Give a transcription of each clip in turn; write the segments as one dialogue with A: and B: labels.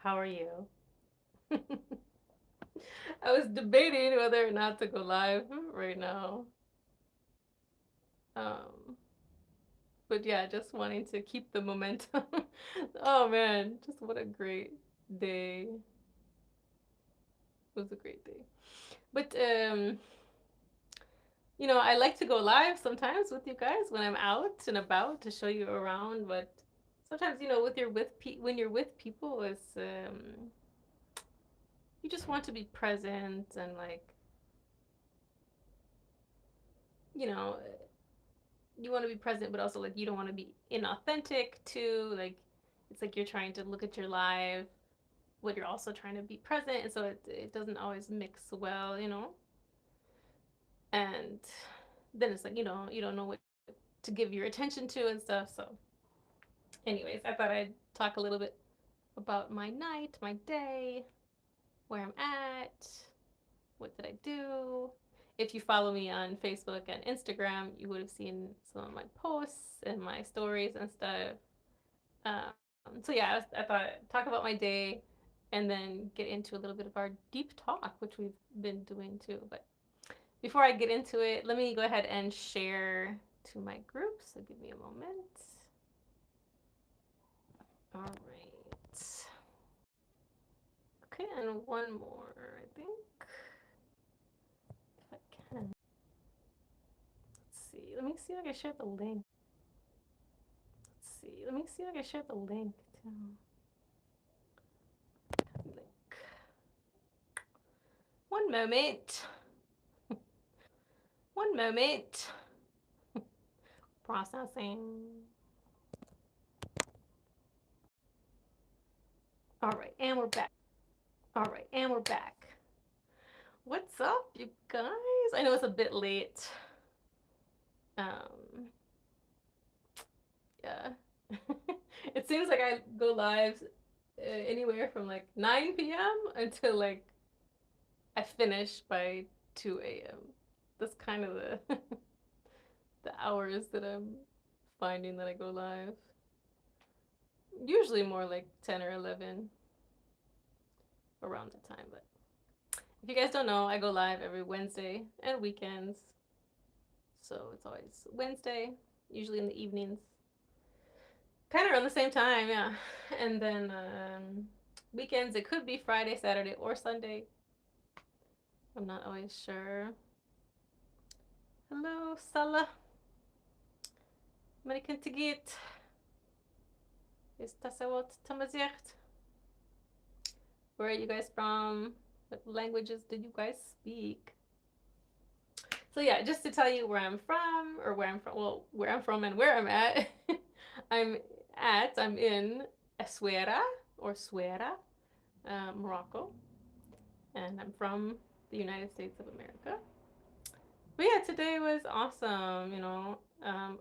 A: How are you? I was debating whether or not to go live right now. Um, but yeah, just wanting to keep the momentum. Oh man, just what a great day. It was a great day. But I like to go live sometimes with you guys when I'm out and about to show you around, but sometimes, when you're with people, it's you just want to be present and like, you know, you want to be present, but also like you don't want to be inauthentic too. Like it's like you're trying to look at your live, but you're also trying to be present, and so it doesn't always mix well. And then it's like you don't know what to give your attention to and stuff. So, anyways, I thought I'd talk a little bit about my night, my day, where I'm at, what did I do. If you follow me on Facebook and Instagram, you would have seen some of my posts and my stories and stuff. So yeah, I thought I'd talk about my day and then get into a little bit of our deep talk, which we've been doing too. But before I get into it, let me go ahead and share to my group. So give me a moment. All right. Okay, and one more, I think. If I can. Let's see. Let me see if I can share the link. Let's see. Let me see if I can share the link too. Link. One moment. One moment. Processing. All right, and we're back. All right, and we're back. What's up, you guys? I know it's a bit late. Um, yeah. It seems like I go live anywhere from like 9 p.m. until like I finish by 2 a.m. That's kind of the the hours that I'm finding that I go live. Usually more like 10 or 11 around that time. But if you guys don't know, I go live every Wednesday and weekends. So it's always Wednesday, usually in the evenings. Kind of around the same time, yeah. And then weekends, it could be Friday, Saturday, or Sunday. I'm not always sure. Hello, Salah. American Tigit. Is Tasawat Tamazirt. Where are you guys from? What languages do you guys speak? So yeah, just to tell you where I'm from, or where I'm from, well, where I'm from and where I'm at. I'm I'm in Essaouira, or Suera, Morocco, and I'm from the United States of America. But yeah, today was awesome.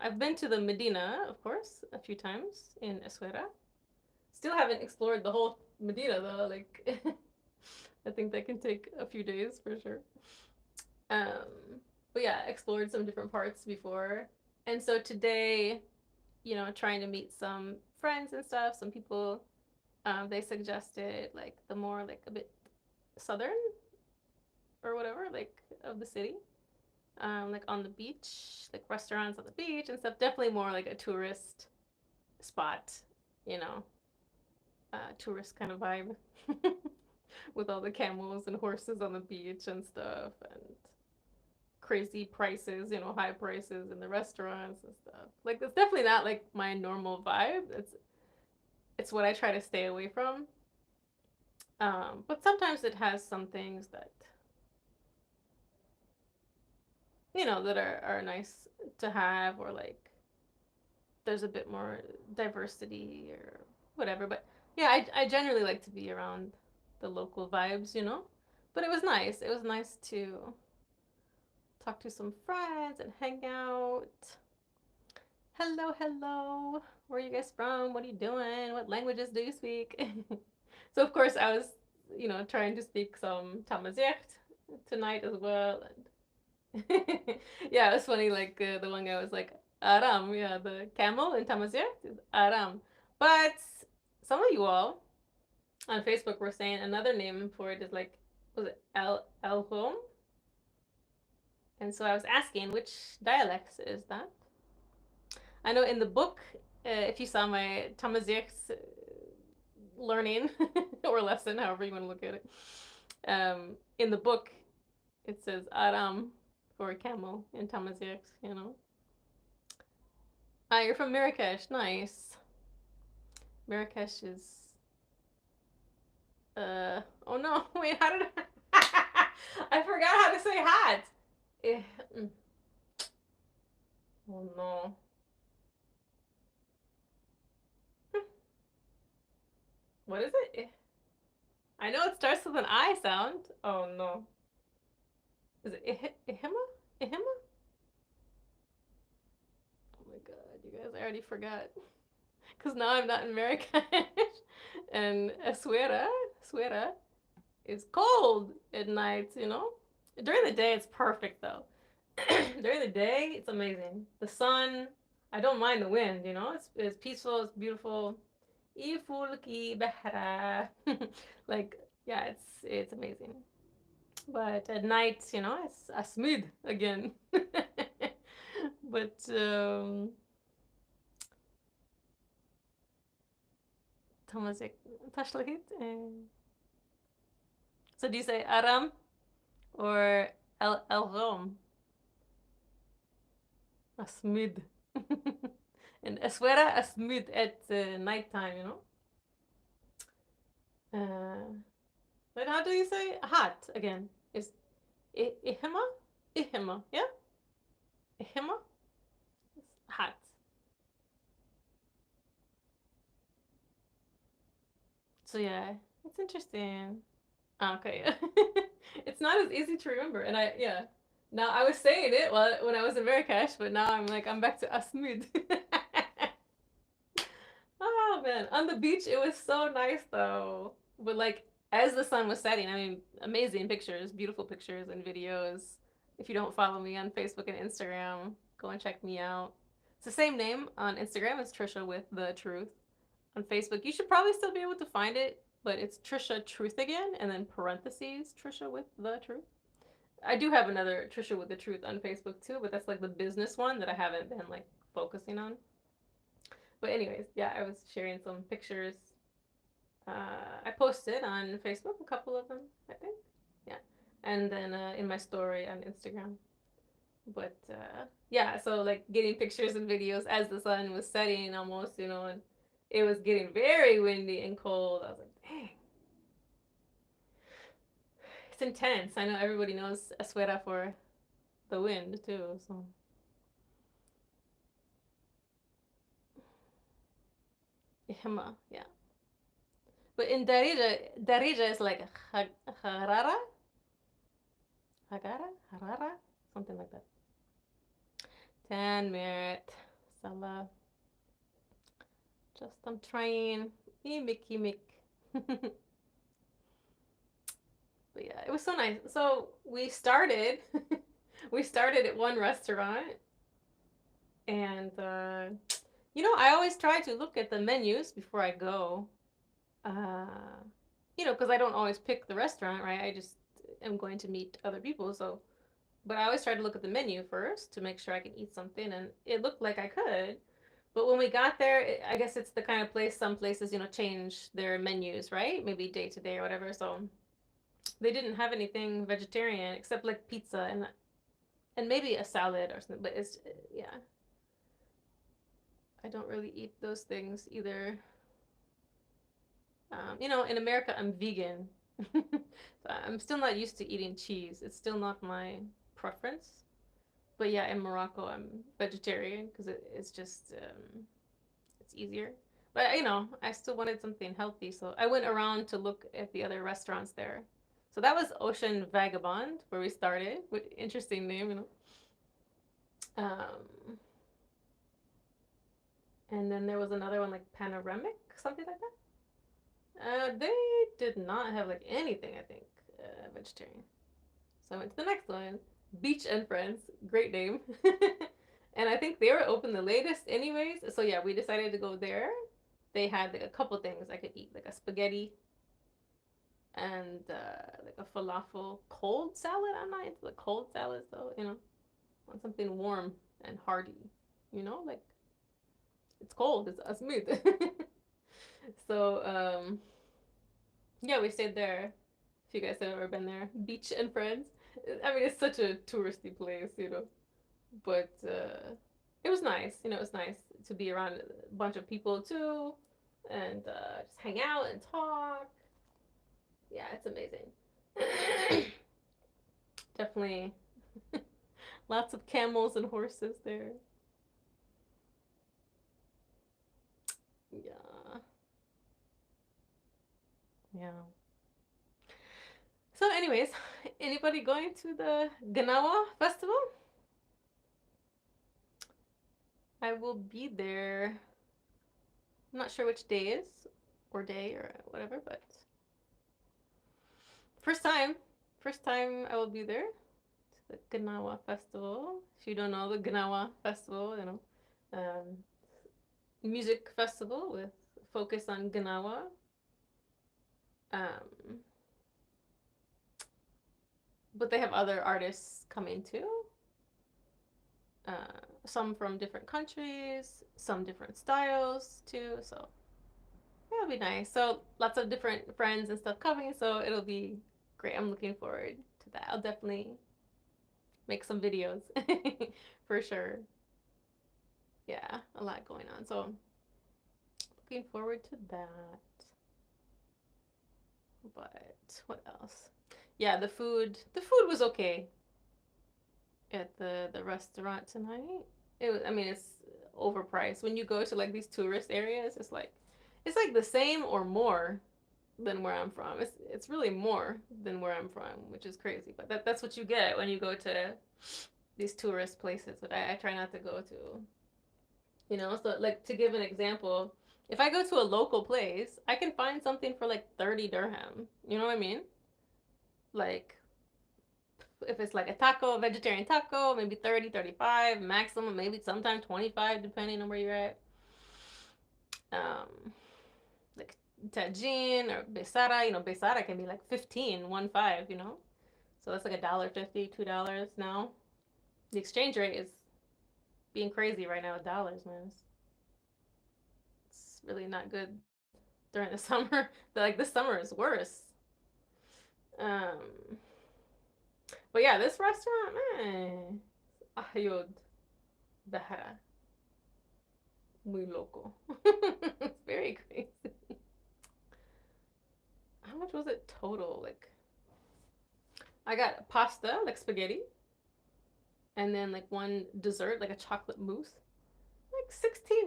A: I've been to the Medina, of course, a few times in Essaouira. Still haven't explored the whole Medina though. Like, I think that can take a few days for sure. But yeah, explored some different parts before, and so today, trying to meet some friends and stuff. Some people, they suggested like the more like a bit southern or whatever, like of the city, like on the beach, like restaurants on the beach and stuff. Definitely more like a tourist spot, you know, tourist kind of vibe with all the camels and horses on the beach and stuff and crazy prices, high prices in the restaurants and stuff. Like it's definitely not like my normal vibe. It's what I try to stay away from. But sometimes it has some things that that are nice to have, or like there's a bit more diversity or whatever. But yeah, I generally like to be around the local vibes. But it was nice. It was nice to talk to some friends and hang out. Hello, hello. Where are you guys from? What are you doing? What languages do you speak? So of course I was, trying to speak some Tamazight tonight as well. And yeah, it was funny. Like the one guy was like Aram, yeah, the camel in Tamazight is Aram. But some of you all on Facebook were saying another name for it is like, was it El Home? And so I was asking, which dialects is that? I know in the book, if you saw my Tamazigh's learning or lesson, however you want to look at it, in the book it says Aram for camel in Tamazigh's, you know. Ah, you're from Marrakesh. Nice. Marrakesh is oh no, wait, how did I I forgot how to say hat. Eh, mm. Oh no. What is it? I know it starts with an I sound. Oh no. Is it Ihima? Ihima? Oh my god, you guys, I already forgot. Because now I'm not in Marrakesh. And Essaouira is cold at night, you know? During the day, it's perfect though. During the day, it's amazing. The sun, I don't mind the wind, you know? It's peaceful, it's beautiful. Ifulki bahra. Like, yeah, it's amazing. But at night, you know, it's a smooth again. But Tomasik Tashlahit. So do you say Aram or El Rom? A smooth. And Eswera a smooth at nighttime, you know? But how do you say hot again? Is Ihima? Ihima, yeah? Ihima? Hot. So yeah, it's interesting. Okay. It's not as easy to remember. And yeah. Now I was saying it when I was in Marrakesh, but now I'm back to Asmud. Oh man, on the beach it was so nice though. But like as the sun was setting, I mean, amazing pictures, beautiful pictures and videos. If you don't follow me on Facebook and Instagram, go and check me out. It's the same name on Instagram as Tricia with the Truth. On Facebook, you should probably still be able to find it, but it's Tricia Truth again, and then parentheses Tricia with the Truth. I do have another Tricia with the Truth on Facebook too, but that's like the business one that I haven't been like focusing on. But anyways, yeah, I was sharing some pictures. I posted on Facebook a couple of them, I think. Yeah, and then in my story on Instagram. But yeah, so like getting pictures and videos as the sun was setting almost, you know, and it was getting very windy and cold. I was like, dang, it's intense. I know everybody knows Eswera for the wind too. So Hima, yeah. But in Darija is like Harara, Hagara, Harara, something like that. Tan Merit, Salah. Just I'm trying. Imik. But yeah, it was so nice. So we started, we started at one restaurant, and you know, I always try to look at the menus before I go. Uh, you know, because I don't always pick the restaurant, right? I just am going to meet other people, so. But I always try to look at the menu first to make sure I can eat something, and it looked like I could. But when we got there, I guess it's the kind of place some places, you know, change their menus, right? Maybe day to day or whatever. So they didn't have anything vegetarian except like pizza and maybe a salad or something. But it's yeah, I don't really eat those things either. You know, in America, I'm vegan. So I'm still not used to eating cheese. It's still not my preference. But yeah, in Morocco, I'm vegetarian because it's just it's easier. But you know, I still wanted something healthy, so I went around to look at the other restaurants there. So that was Ocean Vagabond where we started. Interesting name, you know. Um, and then there was another one like Panoramic, something like that. They did not have like anything, I think, vegetarian. So I went to the next one, Beach and Friends. Great name. And I think they were open the latest, anyways. So yeah, we decided to go there. They had like a couple things I could eat, like a spaghetti. and like a falafel cold salad. I'm not into the cold salads though, you know. I want something warm and hearty, you know, like it's cold, it's smooth. So yeah, we stayed there. If you guys have ever been there, Beach and Friends. I mean, it's such a touristy place, you know, but it was nice. You know, it was nice to be around a bunch of people too, and just hang out and talk. Yeah, it's amazing. Definitely lots of camels and horses there. Yeah, yeah. So, anyways, anybody going to the Gnawa festival? I will be there. I'm not sure which day is or day or whatever, but first time. First time I will be there to the Gnawa festival. If you don't know the Gnawa festival, you know, music festival with focus on Gnawa. Um, but they have other artists coming too. Some from different countries, some different styles too. So it'll be nice. So lots of different friends and stuff coming. So it'll be great. I'm looking forward to that. I'll definitely make some videos for sure. Yeah, a lot going on. So looking forward to that. But what else? Yeah, the food was okay at the restaurant tonight. It was, I mean, it's overpriced. When you go to like these tourist areas, it's like the same or more than where I'm from. It's really more than where I'm from, which is crazy. But that's what you get when you go to these tourist places. But I try not to go to, you know. So like to give an example, if I go to a local place, I can find something for like 30 dirham. You know what I mean? Like if it's like a taco, a vegetarian taco, maybe 30, 35 maximum, maybe sometimes 25 depending on where you're at. Um, like tajin or besara, you know, besara can be like 15, 1 5, you know. So that's like $1.50, $2 now. The exchange rate is being crazy right now with dollars, man. It's really not good during the summer. Like this summer is worse. Um, but yeah, this restaurant, man, ayod bahara, muy loco. It's very crazy. How much was it total? Like I got pasta, like spaghetti, and then like one dessert, like a chocolate mousse. Like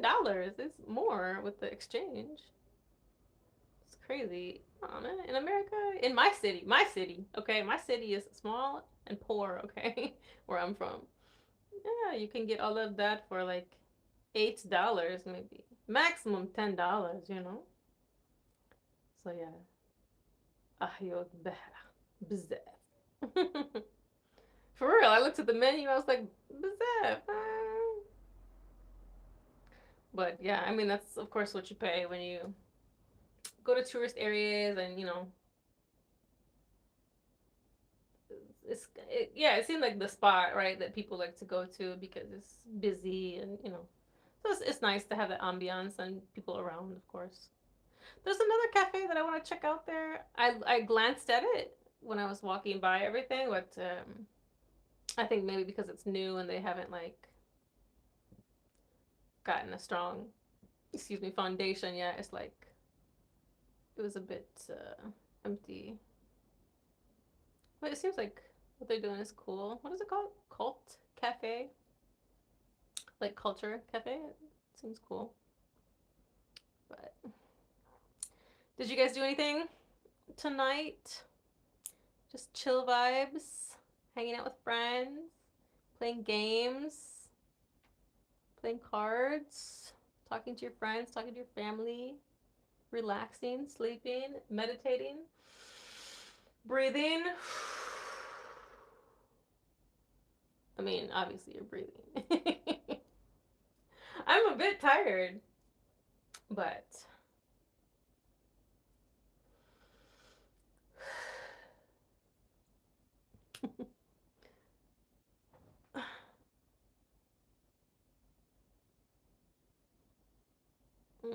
A: $16. It's more with the exchange. It's crazy. Oh man, in America, in my city, okay, my city is small and poor, okay, where I'm from. Yeah, you can get all of that for like $8, maybe maximum $10. You know. So yeah, أحيو بحرة بزاف. For real, I looked at the menu. I was like, بزاف. But yeah, I mean that's of course what you pay when you go to tourist areas, and you know yeah, it seemed like the spot, right, that people like to go to because it's busy, and you know, so it's nice to have the ambiance and people around, of course. There's another cafe that I want to check out there. I glanced at it when I was walking by everything, but I think maybe because it's new and they haven't like gotten a strong, excuse me, foundation yet. It's like it was a bit empty, but it seems like what they're doing is cool. What is it called? Cult Cafe, like culture cafe. It seems cool. But did you guys do anything tonight? Just chill vibes, hanging out with friends, playing games, playing cards, talking to your friends, talking to your family, relaxing, sleeping, meditating, breathing. I mean, obviously you're breathing. I'm a bit tired, but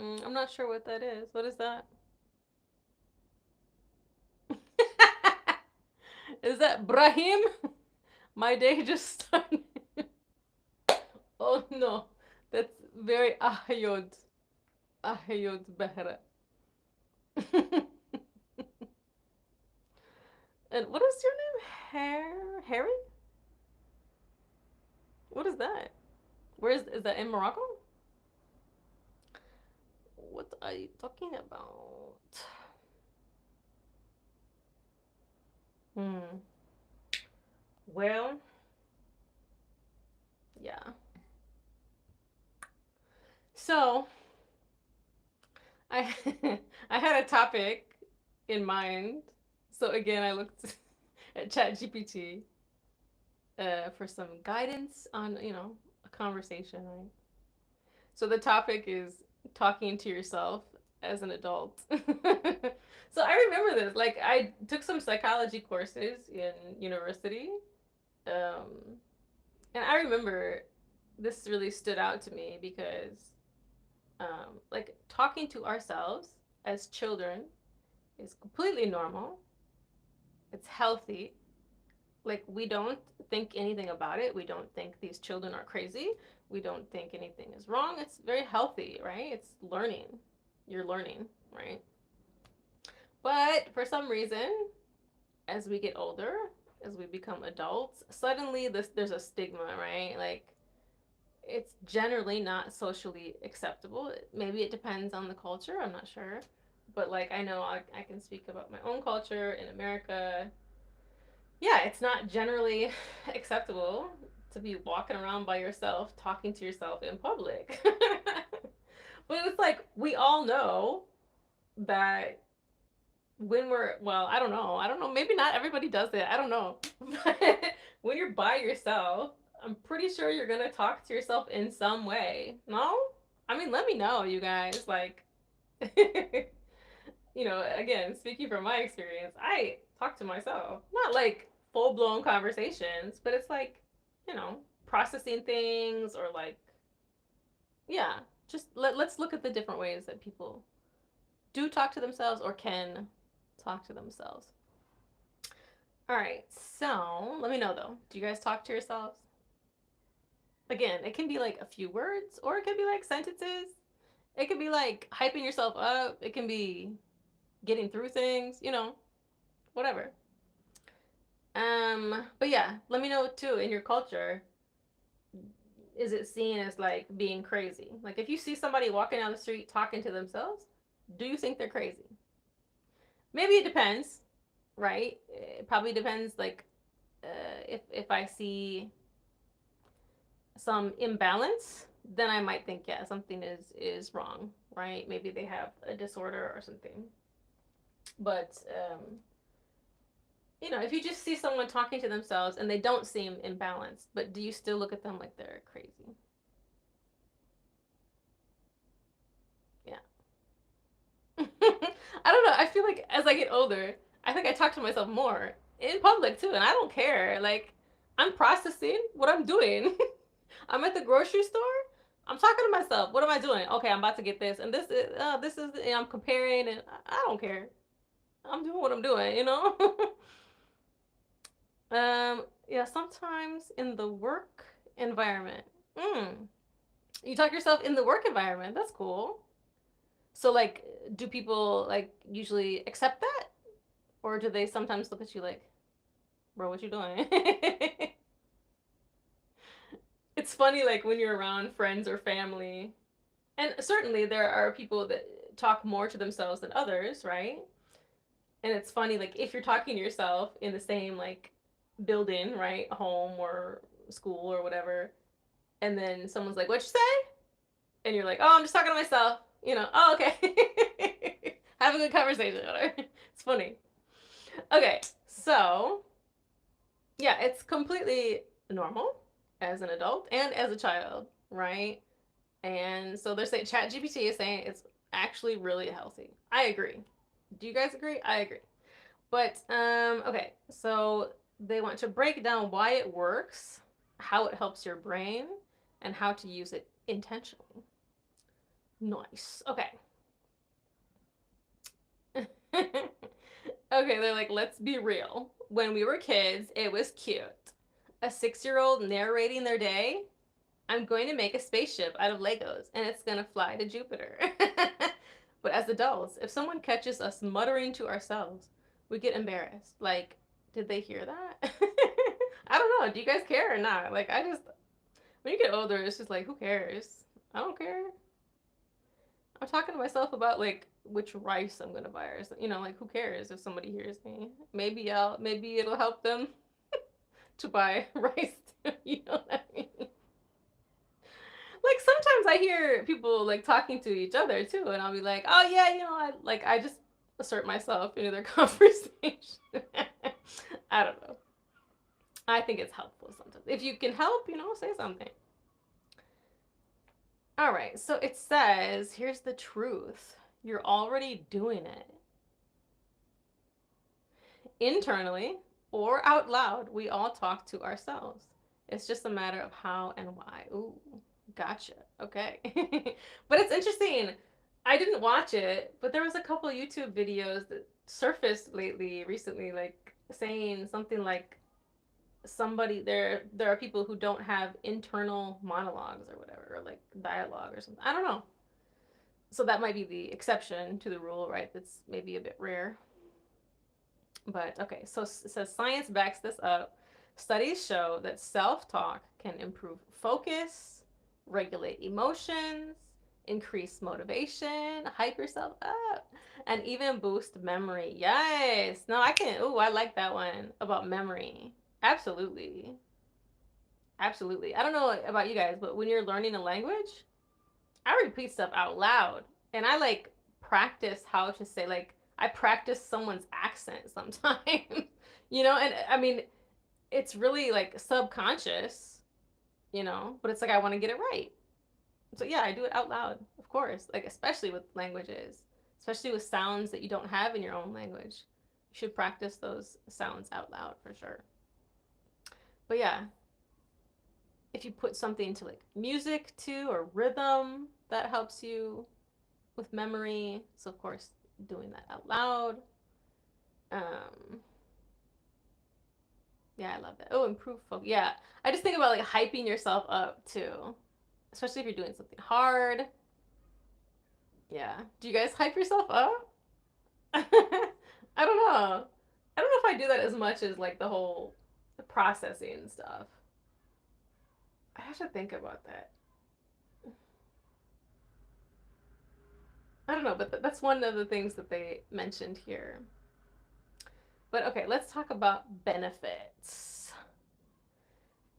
A: I'm not sure what that is. What is that? Is that Brahim? My day just started. Oh no, that's very Ahayod. Ahayod Behra. And what is your name? Harry? What is that? Where is that in Morocco? What are you talking about? Hmm. Well, yeah. So I I had a topic in mind. So again, I looked at ChatGPT for some guidance on a conversation, right? So the topic is talking to yourself as an adult. So I remember this. Like I took some psychology courses in university, um, and I remember this really stood out to me because, like talking to ourselves as children is completely normal. It's healthy. Like we don't think anything about it. We don't think these children are crazy. We don't think anything is wrong. It's very healthy, right? It's learning. You're learning, right? But for some reason, as we get older, as we become adults, suddenly there's a stigma, right? Like it's generally not socially acceptable. Maybe it depends on the culture. I'm not sure. But like I know I can speak about my own culture in America. Yeah, it's not generally acceptable to be walking around by yourself talking to yourself in public. But it's like we all know that when we're, well, I don't know, maybe not everybody does it. I don't know. But when you're by yourself, I'm pretty sure you're going to talk to yourself in some way. No? I mean, let me know, you guys. Like again, speaking from my experience, I talk to myself. Not like full blown conversations, but it's like, processing things or like, yeah, just let's look at the different ways that people do talk to themselves or can talk to themselves. All right, so let me know though. Do you guys talk to yourselves? Again, it can be like a few words or it can be like sentences. It can be like hyping yourself up. It can be getting through things, whatever. But yeah, let me know too in your culture. Is it seen as like being crazy? Like if you see somebody walking down the street talking to themselves, do you think they're crazy? Maybe it depends, right? It probably depends. Like if I see some imbalance, then I might think yeah something is wrong, right? Maybe they have a disorder or something. But if you just see someone talking to themselves and they don't seem imbalanced, but do you still look at them like they're crazy? Yeah. I don't know. I feel like as I get older, I think I talk to myself more in public too, and I don't care. Like, I'm processing what I'm doing. I'm at the grocery store. I'm talking to myself. What am I doing? Okay, I'm about to get this, and this is, and I'm comparing, and I don't care. I'm doing what I'm doing. Yeah. Sometimes in the work environment, you talk yourself in the work environment. That's cool. So, like, do people like usually accept that? Or do they sometimes look at you like, bro, what you doing? It's funny, like, when you're around friends or family, and certainly there are people that talk more to themselves than others, right? And it's funny, like, if you're talking to yourself in the same, like, building, right? Home or school or whatever, and then someone's like, what you say? And you're like, oh, I'm just talking to myself. Oh, okay. Have a good conversation. It's funny. Okay, so yeah, it's completely normal as an adult and as a child, right? And so they're saying ChatGPT is saying it's actually really healthy. I agree. Do you guys agree? I agree. But okay, so they want to break down why it works, how it helps your brain, and how to use it intentionally. Nice. Okay. Okay, they're like, let's be real. When we were kids, it was cute. A 6-year-old narrating their day. I'm going to make a spaceship out of Legos and it's going to fly to Jupiter. But as adults, if someone catches us muttering to ourselves, we get embarrassed. Like, did they hear that? I don't know. Do you guys care or not? Like, when you get older, it's just like, who cares? I don't care. I'm talking to myself about like which rice I'm gonna buy, or like who cares if somebody hears me? Maybe it'll help them to buy rice. You know what I mean? Like sometimes I hear people like talking to each other too, and I'll be like, oh yeah, I just assert myself into their conversation. I don't know. I think it's helpful sometimes. If you can help, say something. All right, so it says, here's the truth. You're already doing it. Internally or out loud, we all talk to ourselves. It's just a matter of how and why. Ooh, gotcha. Okay. But it's interesting. I didn't watch it, but there was a couple YouTube videos that surfaced recently, like saying something like there are people who don't have internal monologues or whatever, or like dialogue or something. I don't know. So that might be the exception to the rule, right? That's maybe a bit rare. But okay, so it says science backs this up. Studies show that self talk can improve focus, regulate emotions, increase motivation, hype yourself up, and even boost memory. Yes. No, I can. Ooh, I like that one about memory. Absolutely. Absolutely. I don't know about you guys, but when you're learning a language, I repeat stuff out loud. And I like practice how to say, like, I practice someone's accent sometimes, and I mean, it's really like subconscious, but it's like I want to get it right. So yeah, I do it out loud, of course, like, especially with languages, especially with sounds that you don't have in your own language. You should practice those sounds out loud for sure. But yeah, if you put something to like music too or rhythm, that helps you with memory. So of course, doing that out loud. Um, yeah, I love that. Oh, improve focus. Yeah, I just think about like hyping yourself up too, especially if you're doing something hard. Yeah. Do you guys hype yourself up? I don't know. I don't know if I do that as much as like the whole processing stuff. I have to think about that. I don't know, but that's one of the things that they mentioned here. But okay, let's talk about benefits.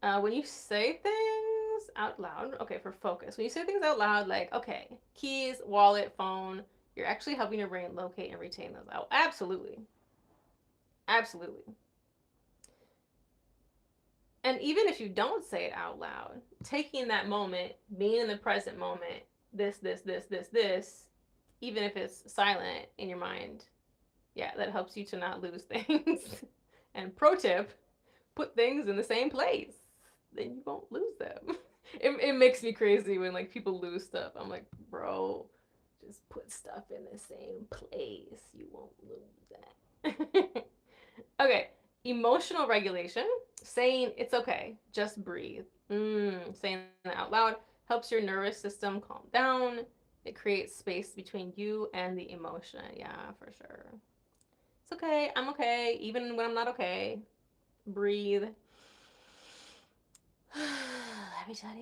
A: When you say things out loud, okay, for focus, when you say things out loud, like, okay, keys, wallet, phone, you're actually helping your brain locate and retain those out. Absolutely. Absolutely. And even if you don't say it out loud, taking that moment, being in the present moment, this, even if it's silent in your mind, yeah, that helps you to not lose things. And pro tip, put things in the same place, then you won't lose them. It makes me crazy when like people lose stuff. I'm like, bro, just put stuff in the same place. You won't lose that. Okay, emotional regulation. Saying it's okay, just breathe. Saying that out loud helps your nervous system calm down. It creates space between you and the emotion. Yeah, for sure. It's okay. I'm okay, even when I'm not okay. Breathe.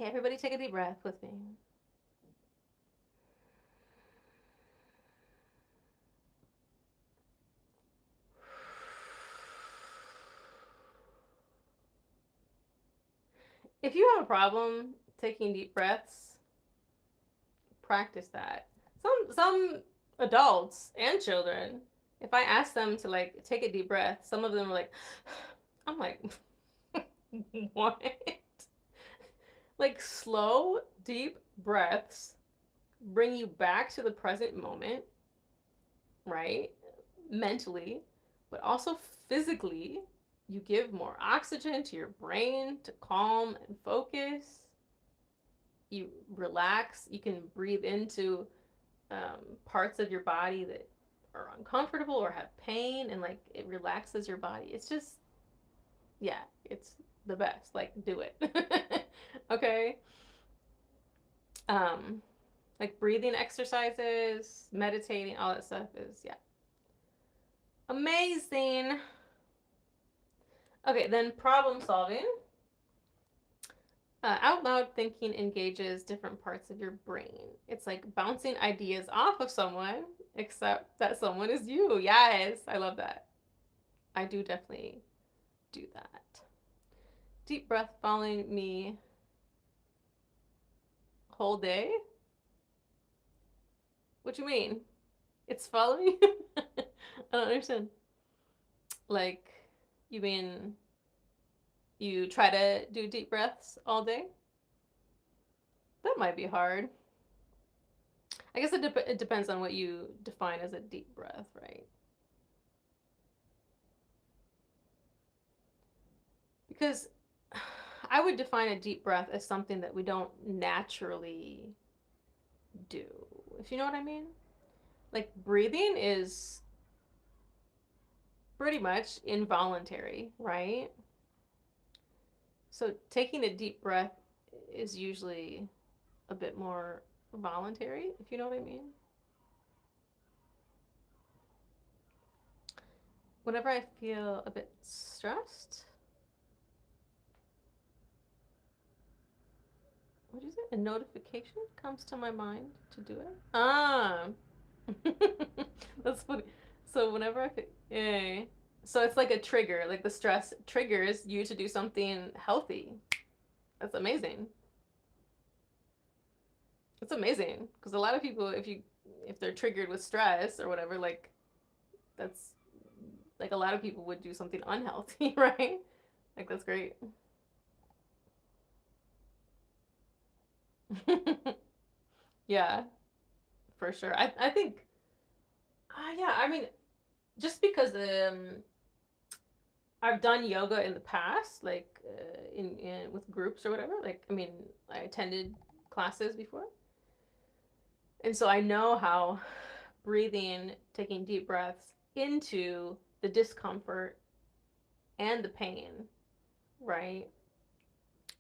A: Everybody take a deep breath with me. If you have a problem taking deep breaths, practice that. Some adults and children, if I ask them to like take a deep breath, some of them are like, I'm like, what? Like slow, deep breaths bring you back to the present moment, right? Mentally, but also physically. You give more oxygen to your brain to calm and focus. you relax. You can breathe into parts of your body that are uncomfortable or have pain, and like it relaxes your body. It's just, yeah, it's the best. Like, do it. Okay. Um, like breathing exercises, meditating, all that stuff is, yeah, amazing. Okay, then problem solving. Out loud thinking engages different parts of your brain. It's like bouncing ideas off of someone, except that someone is you. Yes, I love that. I do definitely do that. Deep breath following me whole day? What you mean? It's following you? I don't understand. Like, you mean you try to do deep breaths all day? That might be hard. I guess it depends on what you define as a deep breath, right? Because I would define a deep breath as something that we don't naturally do, if you know what I mean. Like breathing is pretty much involuntary, right? So taking a deep breath is usually a bit more voluntary, if you know what I mean. Whenever I feel a bit stressed, what is it? A notification comes to my mind to do it. Ah, that's funny. So whenever I feel, yeah. So it's like a trigger, like the stress triggers you to do something healthy. That's amazing. It's amazing because a lot of people, if they're triggered with stress or whatever, like that's like a lot of people would do something unhealthy, right? Like that's great. Yeah, for sure. I think, yeah. I mean, just because I've done yoga in the past, like in with groups or whatever. Like, I mean, I attended classes before, and so I know how breathing, taking deep breaths into the discomfort and the pain, right?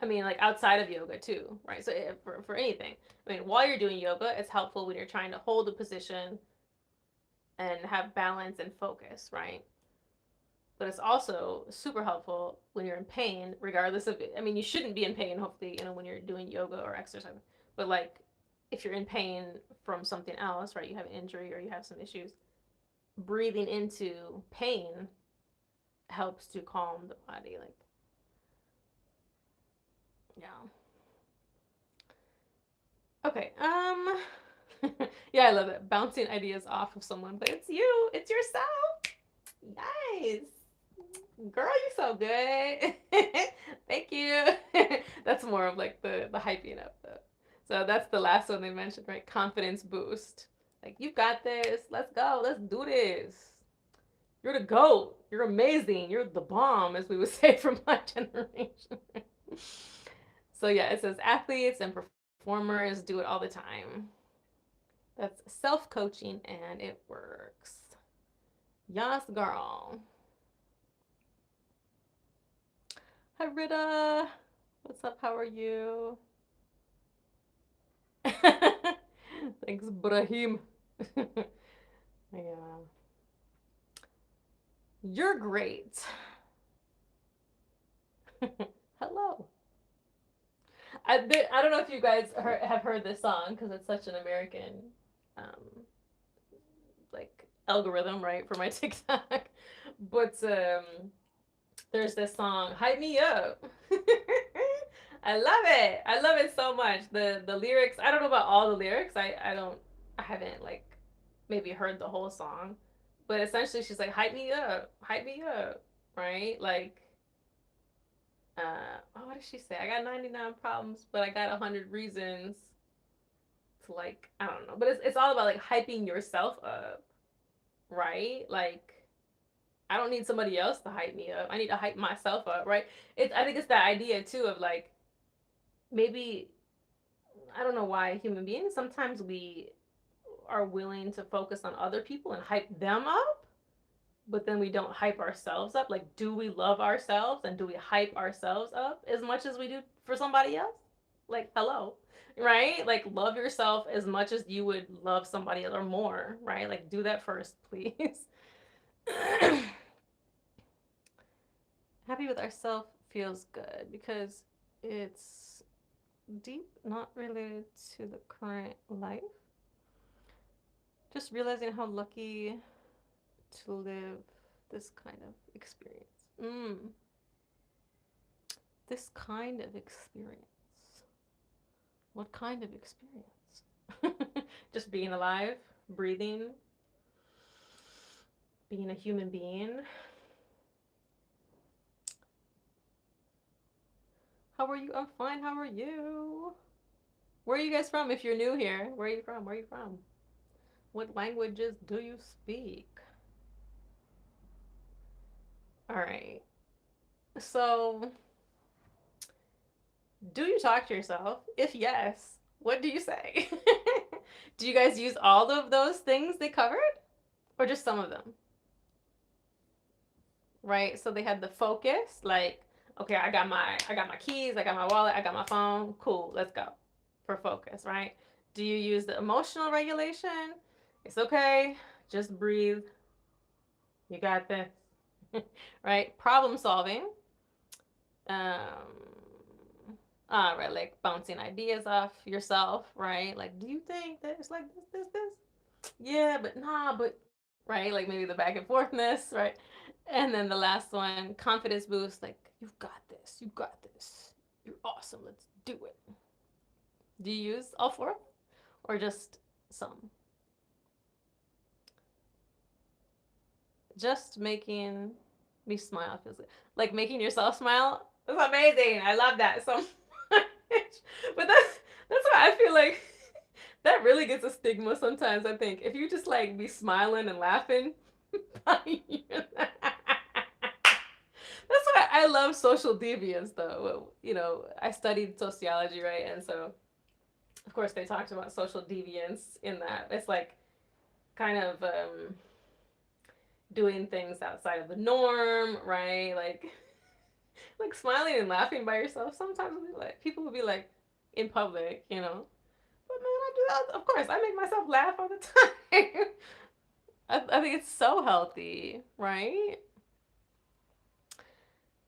A: I mean, like outside of yoga too, right? So for anything, I mean, while you're doing yoga, it's helpful when you're trying to hold a position and have balance and focus, right? But it's also super helpful when you're in pain, regardless of, I mean, you shouldn't be in pain, hopefully, when you're doing yoga or exercise. But like, if you're in pain from something else, right? You have an injury or you have some issues, breathing into pain helps to calm the body. Like, yeah. Okay. Yeah, I love it. Bouncing ideas off of someone, but it's you. It's yourself. Nice. Girl, you're so good. Thank you. That's more of like the hyping up though. So that's the last one they mentioned, right? Confidence boost. Like, you've got this. Let's go. Let's do this. You're the GOAT. You're amazing. You're the bomb, as we would say from my generation. So yeah, it says athletes and performers do it all the time. That's self-coaching and it works. Yes, girl. Hi, Rita. What's up? How are you? Thanks, Brahim. Yeah. You're great. Hello. I don't know if you guys have heard this song because it's such an American um, like algorithm, right, for my TikTok. But there's this song, "Hype Me Up." I love it. I love it so much. The lyrics. I don't know about all the lyrics. I don't. I haven't like maybe heard the whole song, but essentially she's like, hype me up, right? Like, what did she say? I got 99 problems, but I got 100 reasons to, like, I don't know, but it's all about like hyping yourself up, right? Like, I don't need somebody else to hype me up. I need to hype myself up, right? I think it's that idea too of like maybe I don't know why human beings, sometimes we are willing to focus on other people and hype them up, but then we don't hype ourselves up. Like, do we love ourselves and do we hype ourselves up as much as we do for somebody else? Like, hello, right? Like, love yourself as much as you would love somebody else or more, right? Like, do that first, please. Happy with ourself feels good because it's deep, not related to the current life. Just realizing how lucky to live this kind of experience. This kind of experience. What kind of experience? Just being alive, breathing, being a human being. How are you? I'm fine. How are you? Where are you guys from? If you're new here, where are you from? Where are you from? What languages do you speak? All right. So, do you talk to yourself? If yes, what do you say? Do you guys use all of those things they covered or just some of them? Right? So they had the focus, like, okay, I got my keys, I got my wallet, I got my phone. Cool, let's go. For focus, right? Do you use the emotional regulation? It's okay. Just breathe. You got this. Right? Problem solving. Right, like bouncing ideas off yourself, right? Like, do you think that it's like this? Yeah, but nah, but right, like maybe the back and forthness, right? And then the last one, confidence boost, like, you've got this, you got this. You're awesome, let's do it. Do you use all four? Or just some? Just making me smile feels good. Like making yourself smile is amazing. I love that so much. But that's why I feel like that really gets a stigma sometimes. I think if you just like be smiling and laughing, that's why I love social deviance though. You know, I studied sociology, right? And so of course they talked about social deviance in that. It's like kind of doing things outside of the norm, right? Like smiling and laughing by yourself. Sometimes like people will be like in public, you know. But man, I do that. Of course, I make myself laugh all the time. I think it's so healthy, right?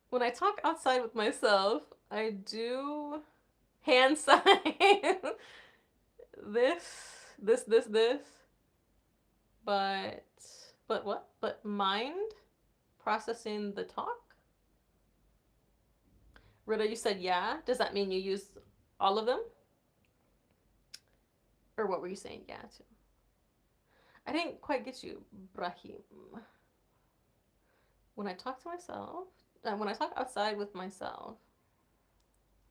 A: When I talk outside with myself, I do hand sign. this. But what? But mind processing the talk. Rita, you said yeah. Does that mean you use all of them? Or what were you saying yeah to? I didn't quite get you, Brahim. When I talk to myself, when I talk outside with myself,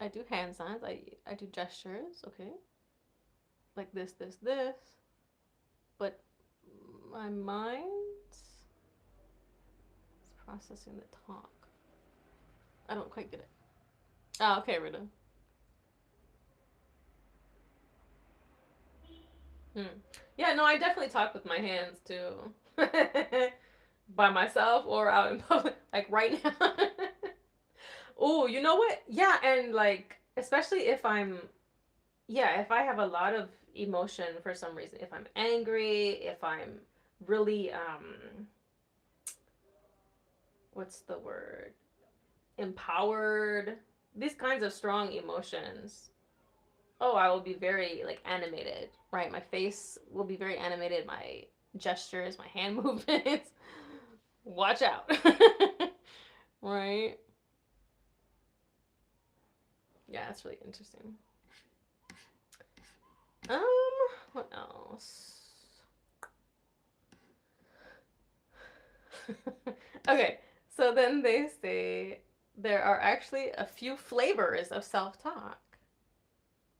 A: I do hand signs. I do gestures. Okay, like this. But my mind is processing the talk. I don't quite get it. Oh, okay, Rita. Hmm. Yeah, no, I definitely talk with my hands too. By myself or out in public, like right now. Oh, you know what? Yeah, and like, especially if if I have a lot of emotion for some reason, if I'm angry, if I'm really, what's the word? Empowered, these kinds of strong emotions. Oh, I will be very like animated, right? My face will be very animated, my gestures, my hand movements. Watch out. Right? Yeah, it's really interesting. Um, what else? Okay, so then they say there are actually a few flavors of self-talk.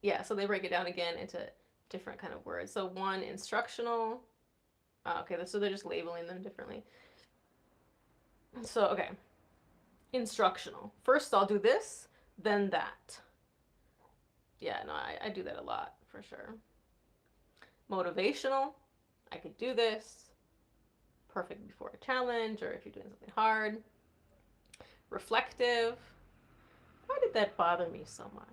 A: Yeah, so they break it down again into different kind of words. So one, instructional. Okay, so they're just labeling them differently. So, okay, instructional. First, I'll do this, then that. Yeah, no, I do that a lot for sure. Motivational, I could do this. Perfect before a challenge or if you're doing something hard. Reflective, why did that bother me so much?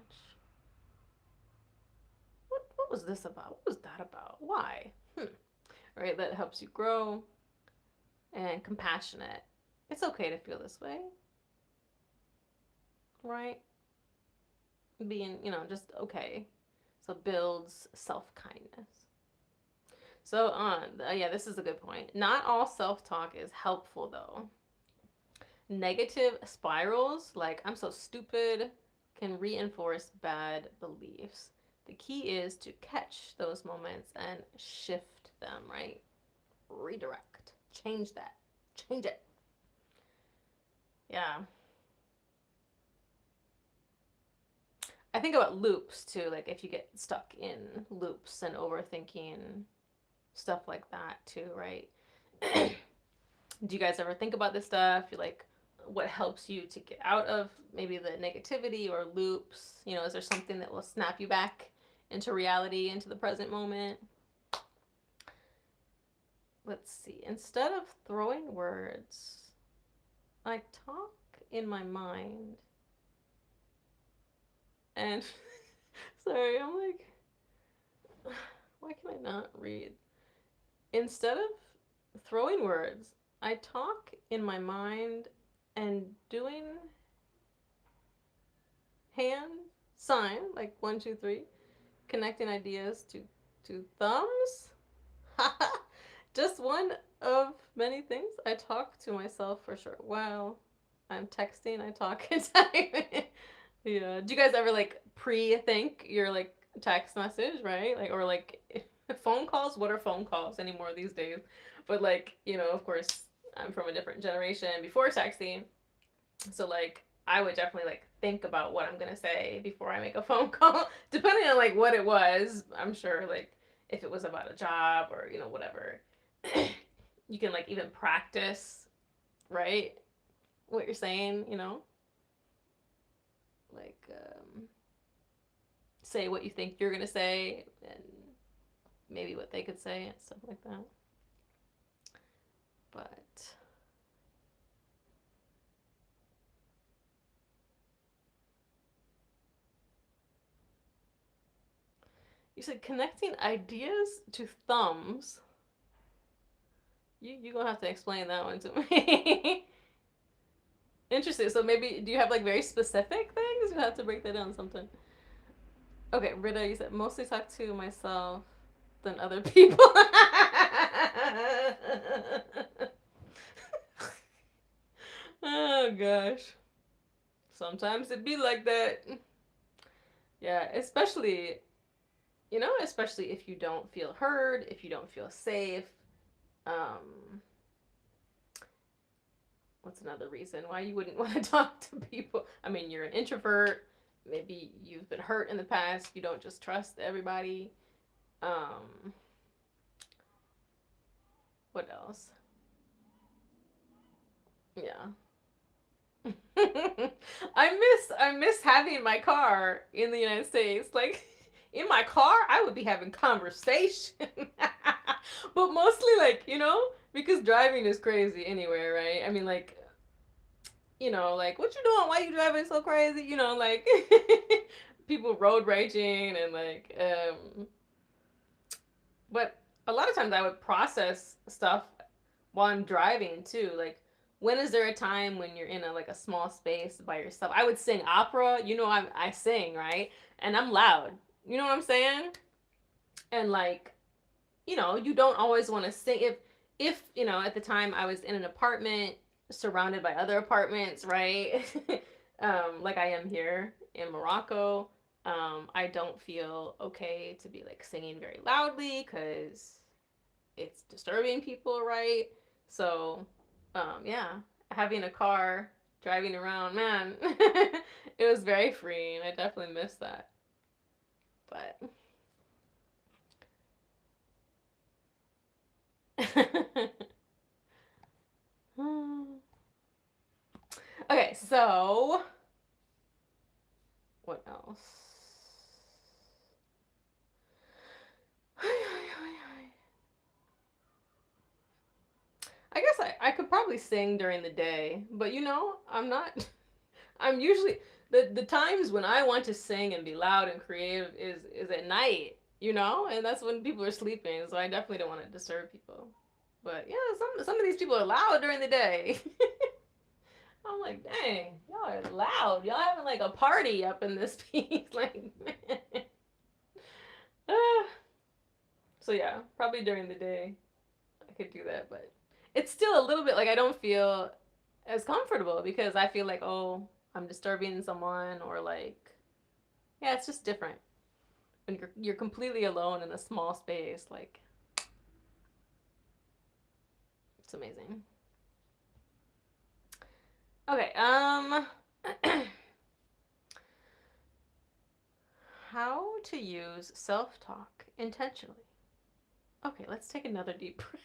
A: What was this about? What was that about? Why? Right, that helps you grow. And compassionate, it's okay to feel this way, right? Being, just okay. So builds self-kindness. So on, yeah, this is a good point. Not all self-talk is helpful though. Negative spirals, like I'm so stupid, can reinforce bad beliefs. The key is to catch those moments and shift them, right? Redirect. Change that. Change it. Yeah. I think about loops too, like if you get stuck in loops and overthinking stuff like that too, right? Do you guys ever think about this stuff? You like what helps you to get out of maybe the negativity or loops? Is there something that will snap you back into reality, into the present moment? Let's see. Instead of throwing words, I talk in my mind. And sorry, I'm like, why can I not read? Instead of throwing words, I talk in my mind and doing hand sign, like 1, 2, 3, connecting ideas to thumbs. Just one of many things. I talk to myself for sure. While I'm texting, I talk in time. Yeah. Do you guys ever like pre-think your like text message, right? Like or like phone calls? What are phone calls anymore these days? But like, of course, I'm from a different generation before texting. So like I would definitely like think about what I'm gonna say before I make a phone call, depending on like what it was. I'm sure like if it was about a job or whatever, you can like even practice, right? What you're saying, like say what you think you're gonna say and maybe what they could say and stuff like that. But you said connecting ideas to thumbs. You gonna have to explain that one to me. Interesting. So maybe do you have like very specific things? You have to break that down sometime. Okay, Rita, you said mostly talk to myself than other people. Oh gosh. Sometimes it be like that. Yeah, especially if you don't feel heard, if you don't feel safe. Um, what's another reason why you wouldn't want to talk to people? I mean, you're an introvert. Maybe you've been hurt in the past. You don't just trust everybody. Um, what else? Yeah. I miss having my car in the United States. Like in my car, I would be having conversation. But mostly like, because driving is crazy anywhere, right? I mean like, like what you doing? Why you driving so crazy? Like people road raging and like but a lot of times I would process stuff while I'm driving too. Like, when is there a time when you're in a small space by yourself? I would sing opera. I sing, right, and I'm loud. You know what I'm saying? And like, you don't always want to sing. If at the time I was in an apartment surrounded by other apartments, right? Like I am here in Morocco. I don't feel okay to be like singing very loudly because it's disturbing people, right? So, yeah, having a car, driving around, man, it was very freeing. I definitely miss that. But okay, so what else? normally sing during the day, but I'm not. I'm usually the times when I want to sing and be loud and creative is at night, and that's when people are sleeping. So I definitely don't want to disturb people. But yeah, some of these people are loud during the day. I'm like, dang, y'all are loud. Y'all having like a party up in this piece, like. So yeah, probably during the day I could do that, but it's still a little bit like I don't feel as comfortable because I feel like, oh, I'm disturbing someone, or like, yeah, it's just different when you're completely alone in a small space. Like, it's amazing. Okay, how to use self-talk intentionally. Okay, let's take another deep breath.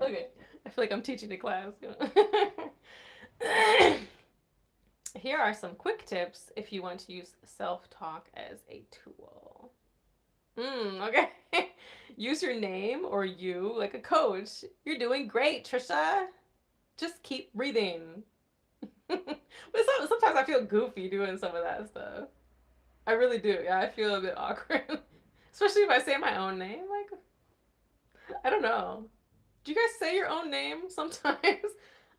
A: Okay, I feel like I'm teaching a class. Here are some quick tips if you want to use self-talk as a tool. Okay. Use your name or you like a coach. You're doing great, Tricia. Just keep breathing. But sometimes I feel goofy doing some of that stuff. I really do. Yeah, I feel a bit awkward. Especially if I say my own name. Like, I don't know. Do you guys say your own name sometimes?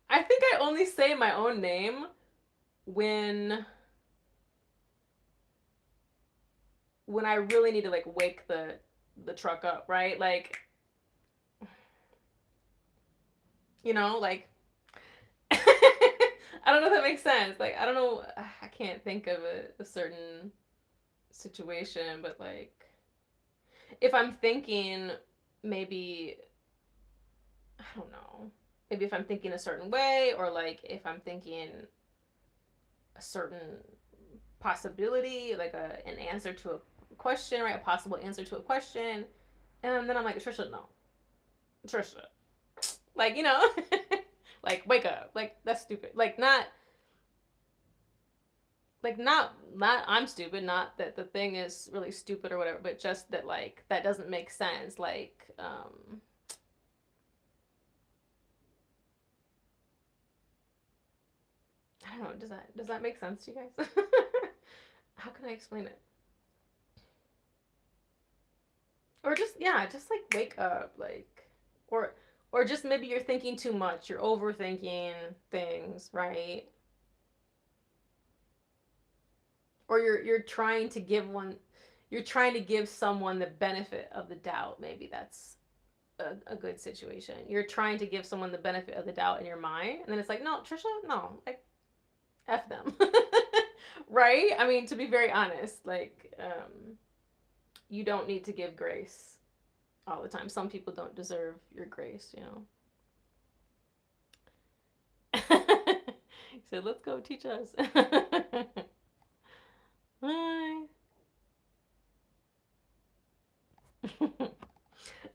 A: I think I only say my own name when I really need to like wake the truck up, right? Like, like I don't know if that makes sense. Like, I don't know. I can't think of a certain situation, but like, if I'm thinking maybe, I don't know, maybe if I'm thinking a certain way, or like if I'm thinking a certain possibility, like an answer to a question, right? A possible answer to a question. And then I'm like, Trisha, no. Trisha. Like, like, wake up. Like, that's stupid. Not I'm stupid, not that the thing is really stupid or whatever, but just that like that doesn't make sense. Like, I don't know, does that make sense to you guys? How can I explain it? Or just, yeah, just like wake up, like, or just maybe you're thinking too much, you're overthinking things, right? Or you're trying to give someone the benefit of the doubt. Maybe that's a good situation. You're trying to give someone the benefit of the doubt in your mind, and then it's like, no, Trisha, no, like, F them. Right? I mean, to be very honest, like, you don't need to give grace all the time. Some people don't deserve your grace, He said, let's go teach us. Hi.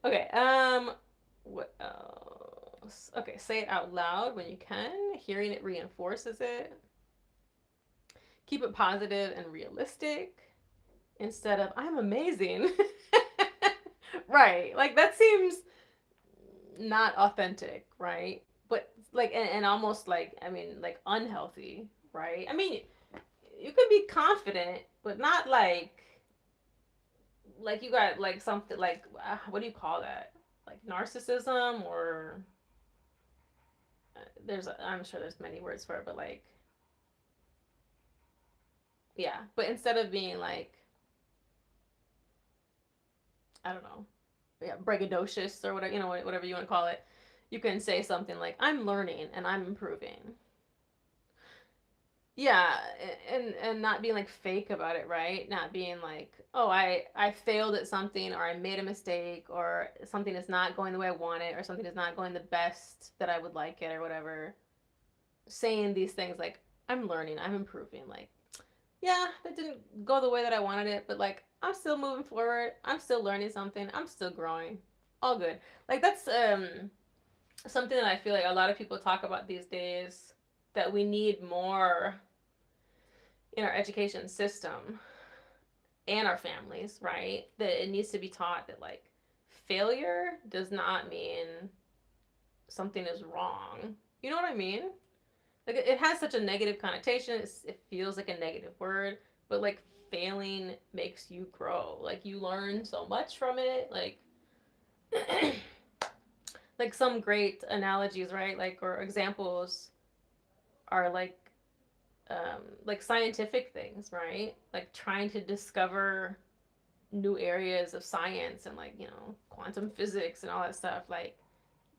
A: Okay, what else? Okay, say it out loud when you can. Hearing it reinforces it. Keep it positive and realistic instead of I'm amazing. Right. Like that seems not authentic, right? But like and almost like, I mean, like unhealthy, right? I mean, you can be confident, but not like you got like something like what do you call that? Like narcissism, or I'm sure there's many words for it, but like, yeah. But instead of being like, I don't know, yeah, braggadocious or whatever, whatever you want to call it, you can say something like, I'm learning and I'm improving. Yeah, and not being like fake about it, right? Not being like, oh, I failed at something, or I made a mistake, or something is not going the way I want it, or something is not going the best that I would like it, or whatever. Saying these things like, I'm learning, I'm improving, like, yeah, that didn't go the way that I wanted it, but like, I'm still moving forward. I'm still learning something. I'm still growing. All good. Like, that's something that I feel like a lot of people talk about these days, that we need more in our education system. and our families, right? That it needs to be taught that like failure does not mean something is wrong. You know what I mean? Like it has such a negative connotation. It feels like a negative word, but like failing makes you grow. Like you learn so much from it. Like some great analogies, right? Like or examples are like scientific things, right? Like trying to discover new areas of science and like quantum physics and all that stuff. Like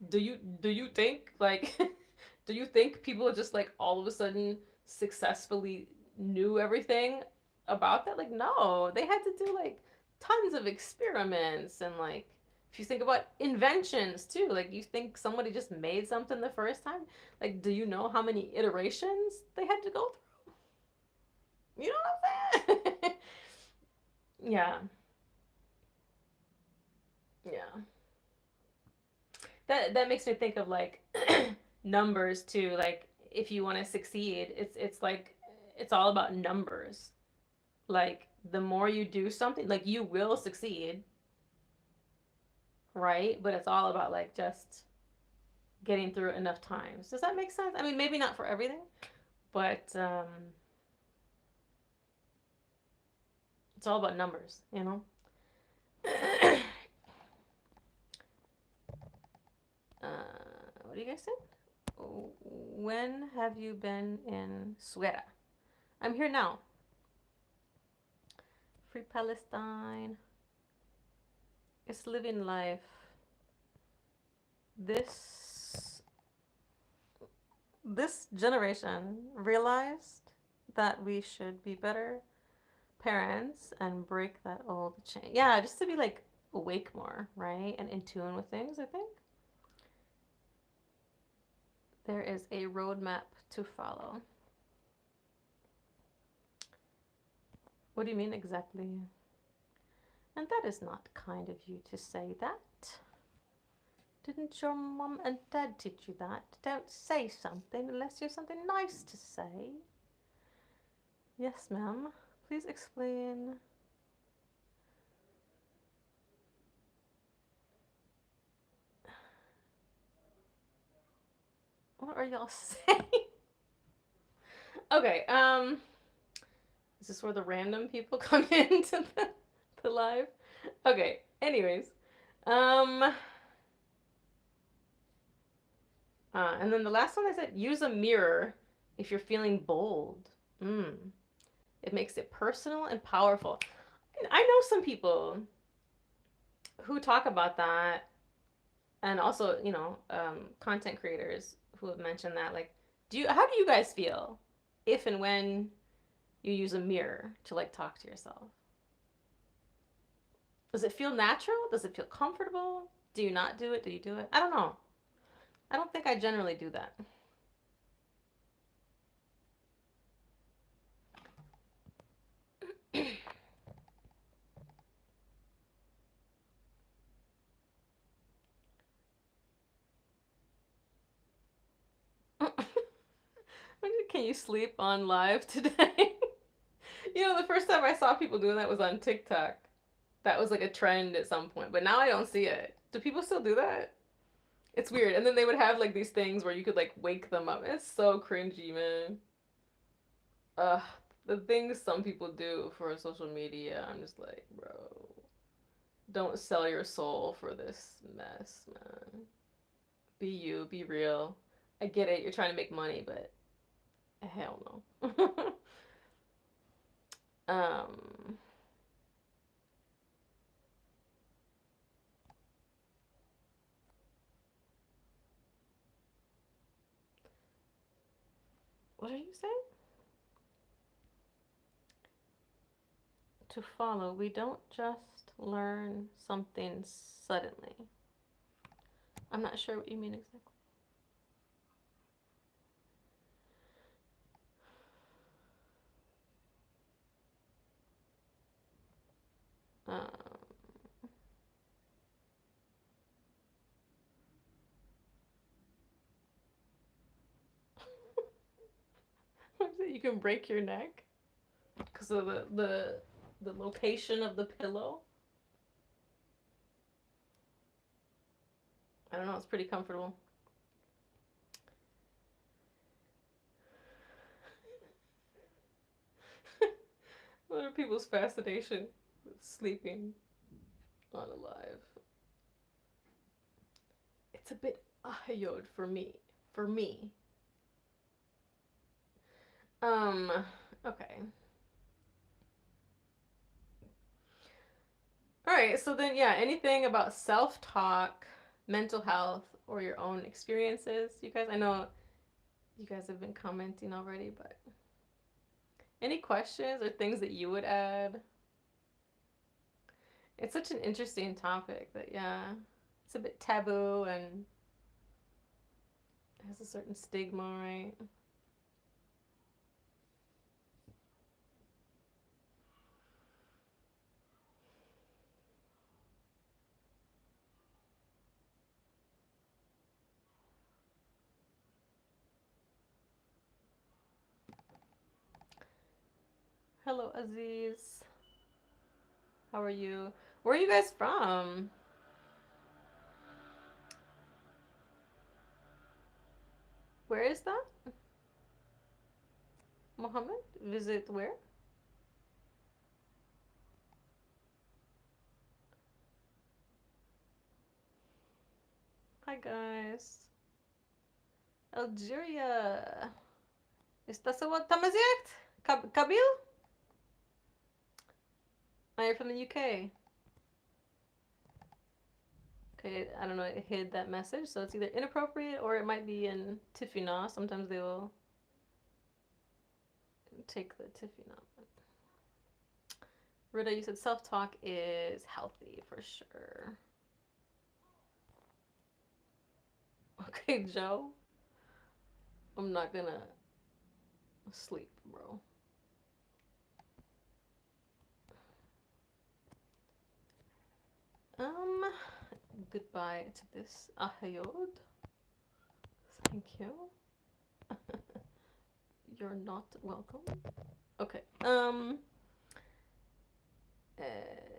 A: do you think like do you think people just like all of a sudden successfully knew everything about that? Like no, they had to do like tons of experiments. And like if you think about inventions too, like you think somebody just made something the first time? Like do you know how many iterations they had to go through? You know what I'm saying? Yeah. Yeah. That makes me think of like numbers too. Like if you want to succeed, it's like it's all about numbers. Like the more you do something, like you will succeed, right? But it's all about like just getting through it enough times. Does that make sense? I mean, maybe not for everything, but it's all about numbers, you know? What do you guys think? When have you been in Suera? I'm here now. Free Palestine. It's living life. This generation realized that we should be better parents and break that old chain. Yeah, just to be like awake more, right? And in tune with things, I think. There is a roadmap to follow. What do you mean exactly? And that is not kind of you to say that. Didn't your mom and dad teach you that? Don't say something unless you have something nice to say. Yes, ma'am. Please explain. What are y'all saying? Okay, is this where the random people come into the live? Okay, anyways. Um, and then the last one I said, use a mirror if you're feeling bold. Mm. It makes it personal and powerful. I know some people who talk about that, and also, content creators who have mentioned that. Like, how do you guys feel if and when you use a mirror to like talk to yourself? Does it feel natural? Does it feel comfortable? Do you not do it? Do you do it? I don't know. I don't think I generally do that. Can you sleep on live today? The first time I saw people doing that was on TikTok. That was like a trend at some point, but now I don't see it. Do people still do that? It's weird. And then they would have like these things where you could like wake them up. It's so cringy, man. Ugh, the things some people do for social media, I'm just like, bro, don't sell your soul for this mess, man. Be you, be real. I get it, you're trying to make money, but hell no. um, what are you saying? To follow, we don't just learn something suddenly. I'm not sure what you mean exactly. Um, you can break your neck because of the the location of the pillow. I don't know, it's pretty comfortable. What are people's fascination with sleeping on a live? It's a bit ayod for me. For me. Okay. All right, so then, yeah, anything about self-talk, mental health, or your own experiences, you guys? I know you guys have been commenting already, but any questions or things that you would add? It's such an interesting topic that, yeah, it's a bit taboo and has a certain stigma, right? Hello, Aziz. How are you? Where are you guys from? Where is that? Mohammed? Visit where? Hi, guys. Algeria. ¿Estás a Tamazight? Kabil? Oh, you're from the UK. Okay, I don't know, it hid that message, so it's either inappropriate or it might be in Tifina. Sometimes they will take the Tifina. Rita, you said self-talk is healthy for sure. Okay, Joe. I'm not gonna sleep, bro. Goodbye to this Ahayod. Thank you. You're not welcome. Okay.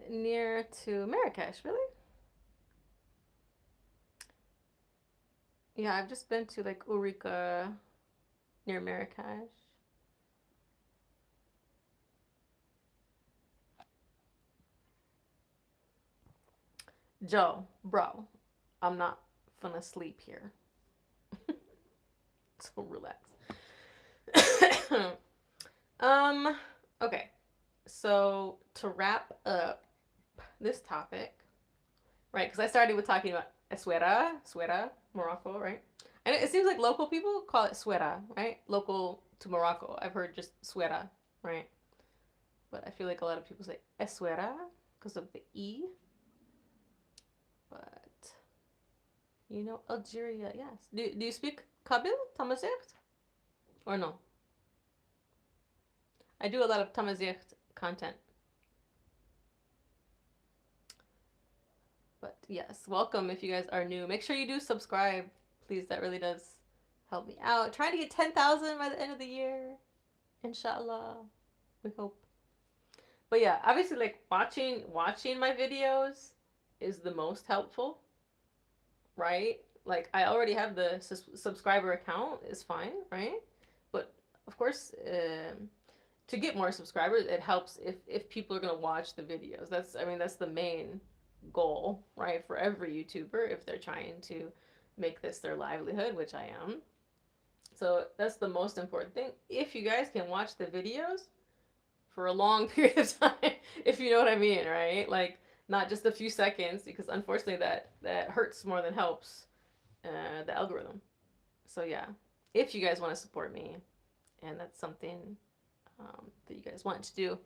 A: Near to Marrakesh, really? Yeah, I've just been to like Urica near Marrakesh. Joe, bro, I'm not gonna sleep here. So relax. um, okay. So to wrap up this topic, right? Because I started with talking about Essaouira, Morocco, right? And it seems like local people call it Suera, right? Local to Morocco. I've heard just Suera, right? But I feel like a lot of people say Essaouira because of the E. But you know, Algeria, yes. Do you speak Kabil, Tamazight? Or no? I do a lot of Tamazight content. But yes, welcome if you guys are new. Make sure you do subscribe, please. That really does help me out. Trying to get 10,000 by the end of the year. Inshallah. We hope. But yeah, obviously like watching my videos is the most helpful, right? Like I already have the subscriber account is fine, right? But of course, to get more subscribers, it helps if people are gonna watch the videos. That's the main goal, right? For every YouTuber, if they're trying to make this their livelihood, which I am. So that's the most important thing. If you guys can watch the videos for a long period of time, if you know what I mean, right? Like not just a few seconds, because unfortunately that hurts more than helps the algorithm. So yeah, if you guys want to support me, and that's something that you guys want to do,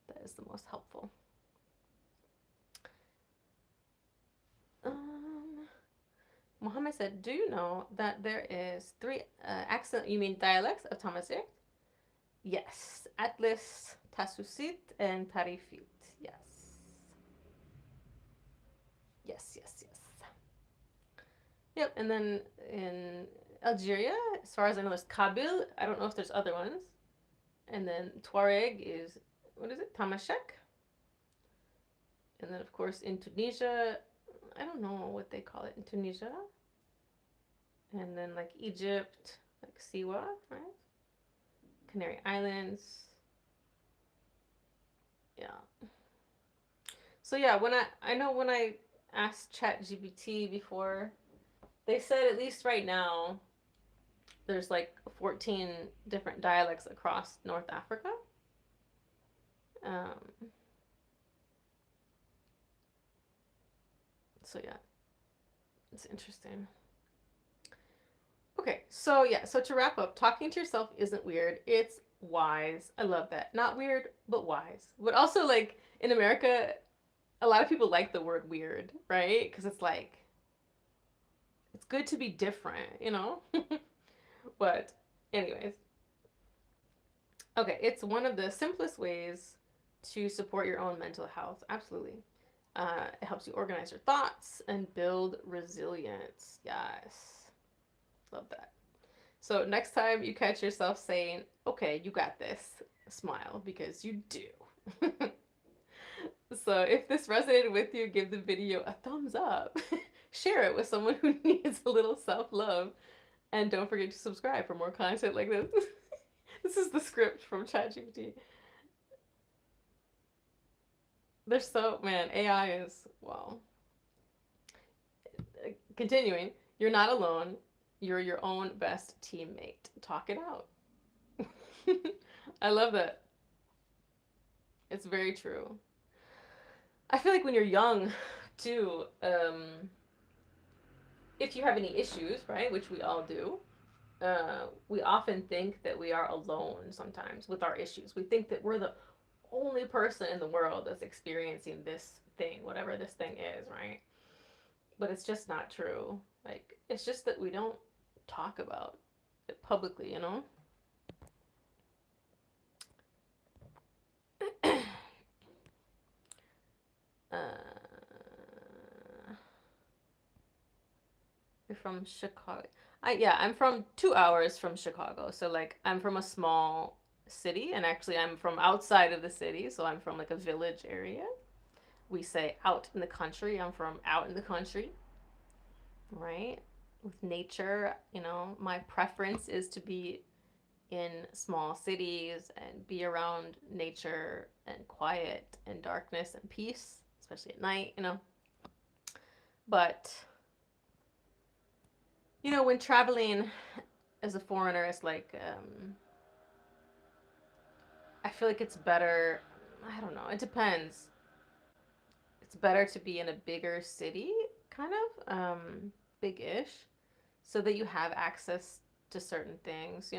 A: that is the most helpful. Mohammed said, "Do you know that there is three accent? You mean dialects of Tamazight? Yes, Atlas, Tasusit, and Tarifit. Yes, yes. Yep. And then in Algeria, as far as I know, there's Kabil. I don't know if there's other ones. And then Tuareg is what is it? Tamashek. And then, of course, in Tunisia, I don't know what they call it in Tunisia. And then, like, Egypt, like Siwa, right? Canary Islands. Yeah. So, yeah, I know when I asked ChatGPT before, they said at least right now there's like 14 different dialects across North Africa. Um, so yeah, it's interesting. Okay, so yeah, so to wrap up, talking to yourself isn't weird. It's wise. I love that. Not weird, but wise. But also, like, in America, a lot of people like the word weird, right? Because it's like, it's good to be different, you know? But, anyways, okay, it's one of the simplest ways to support your own mental health. Absolutely. It helps you organize your thoughts and build resilience. Yes. Love that. So next time you catch yourself saying, okay, you got this, smile because you do. So if this resonated with you, give the video a thumbs up. Share it with someone who needs a little self love. And don't forget to subscribe for more content like this. This is the script from ChatGPT. They're so, man, AI is, wow. Continuing, you're not alone. You're your own best teammate. Talk it out. I love that. It's very true. I feel like when you're young, too, if you have any issues, right, which we all do, we often think that we are alone sometimes with our issues. We think that we're the only person in the world that's experiencing this thing, whatever this thing is, right? But it's just not true. Like, it's just that we don't talk about it publicly, you know? You're from Chicago. I'm from 2 hours from Chicago. So like I'm from a small city, and actually I'm from outside of the city, so I'm from like a village area. We say out in the country. I'm from out in the country, right? With nature, my preference is to be in small cities and be around nature and quiet and darkness and peace, especially at night. But when traveling as a foreigner, it's like I feel like it's better. I don't know. It depends. It's better to be in a bigger city, kind of, big-ish, so that you have access to certain things,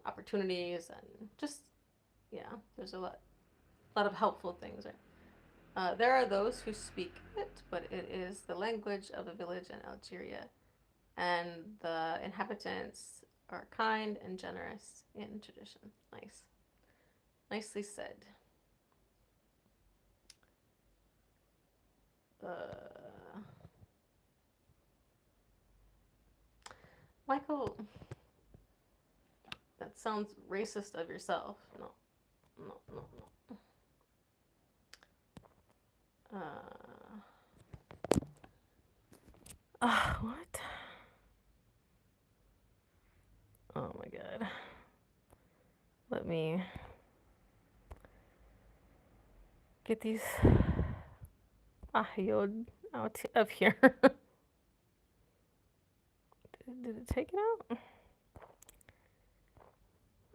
A: opportunities, and just, yeah, there's a lot of helpful things, right? There are those who speak it, but it is the language of a village in Algeria, and the inhabitants are kind and generous in tradition. Nice. Nicely said. Michael, that sounds racist of yourself. No, no, no, no. What? Oh my god. Let me get these ahyod out of here. Did it take it out?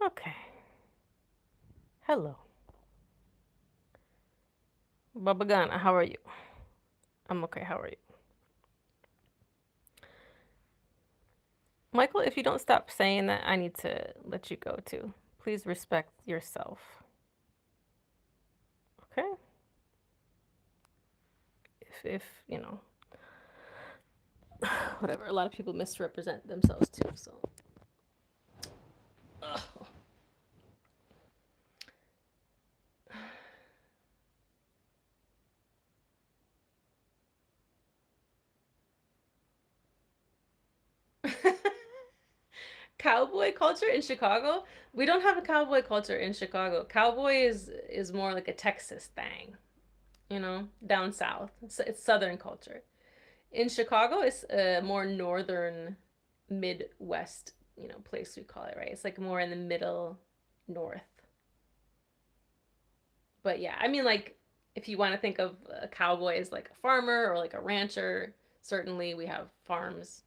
A: Okay. Hello. Babagana, how are you? I'm okay, how are you? Michael, if you don't stop saying that, I need to let you go too. Please respect yourself. Okay? If whatever. A lot of people misrepresent themselves too, so. Ugh. Cowboy culture in Chicago? We don't have a cowboy culture in Chicago. Cowboy is more like a Texas thing, you know, down south. It's southern culture. In Chicago, it's a more northern, Midwest, you know, place we call it, right? It's like more in the middle north. But yeah, I mean, like, if you want to think of a cowboy as like a farmer or like a rancher, certainly we have farms.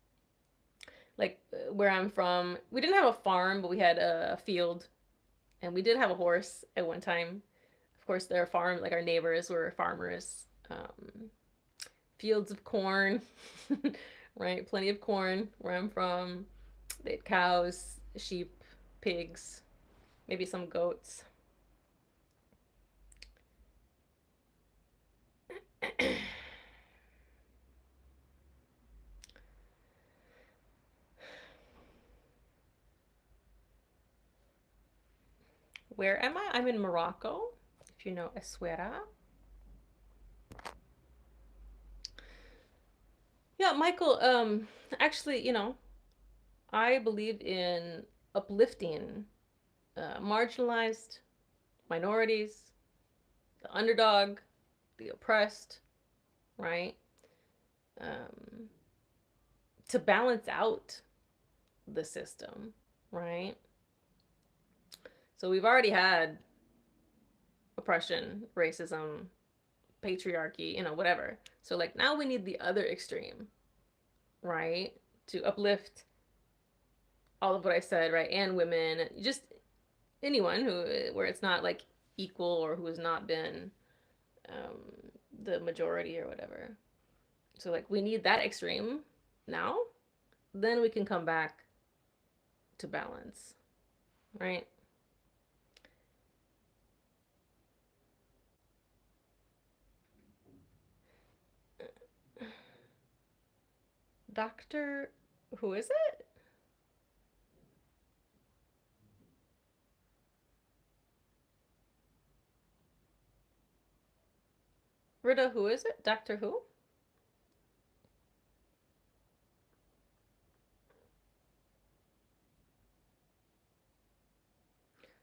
A: Like where I'm from, we didn't have a farm, but we had a field, and we did have a horse at one time. Of course, there are farms, like our neighbors were farmers. Fields of corn, right? Plenty of corn where I'm from. They had cows, sheep, pigs, maybe some goats. Where am I? I'm in Morocco, if you know Essaouira. Yeah, Michael, actually, you know, I believe in uplifting marginalized minorities, the underdog, the oppressed, right? Um, to balance out the system, right? So we've already had oppression, racism, patriarchy, you know, whatever. So like now we need the other extreme, right? To uplift all of what I said, right? And women, just anyone who where it's not like equal or who has not been um, the majority or whatever. So like we need that extreme now. Then we can come back to balance, right? Doctor, who is it? Rita, who is it? Doctor who?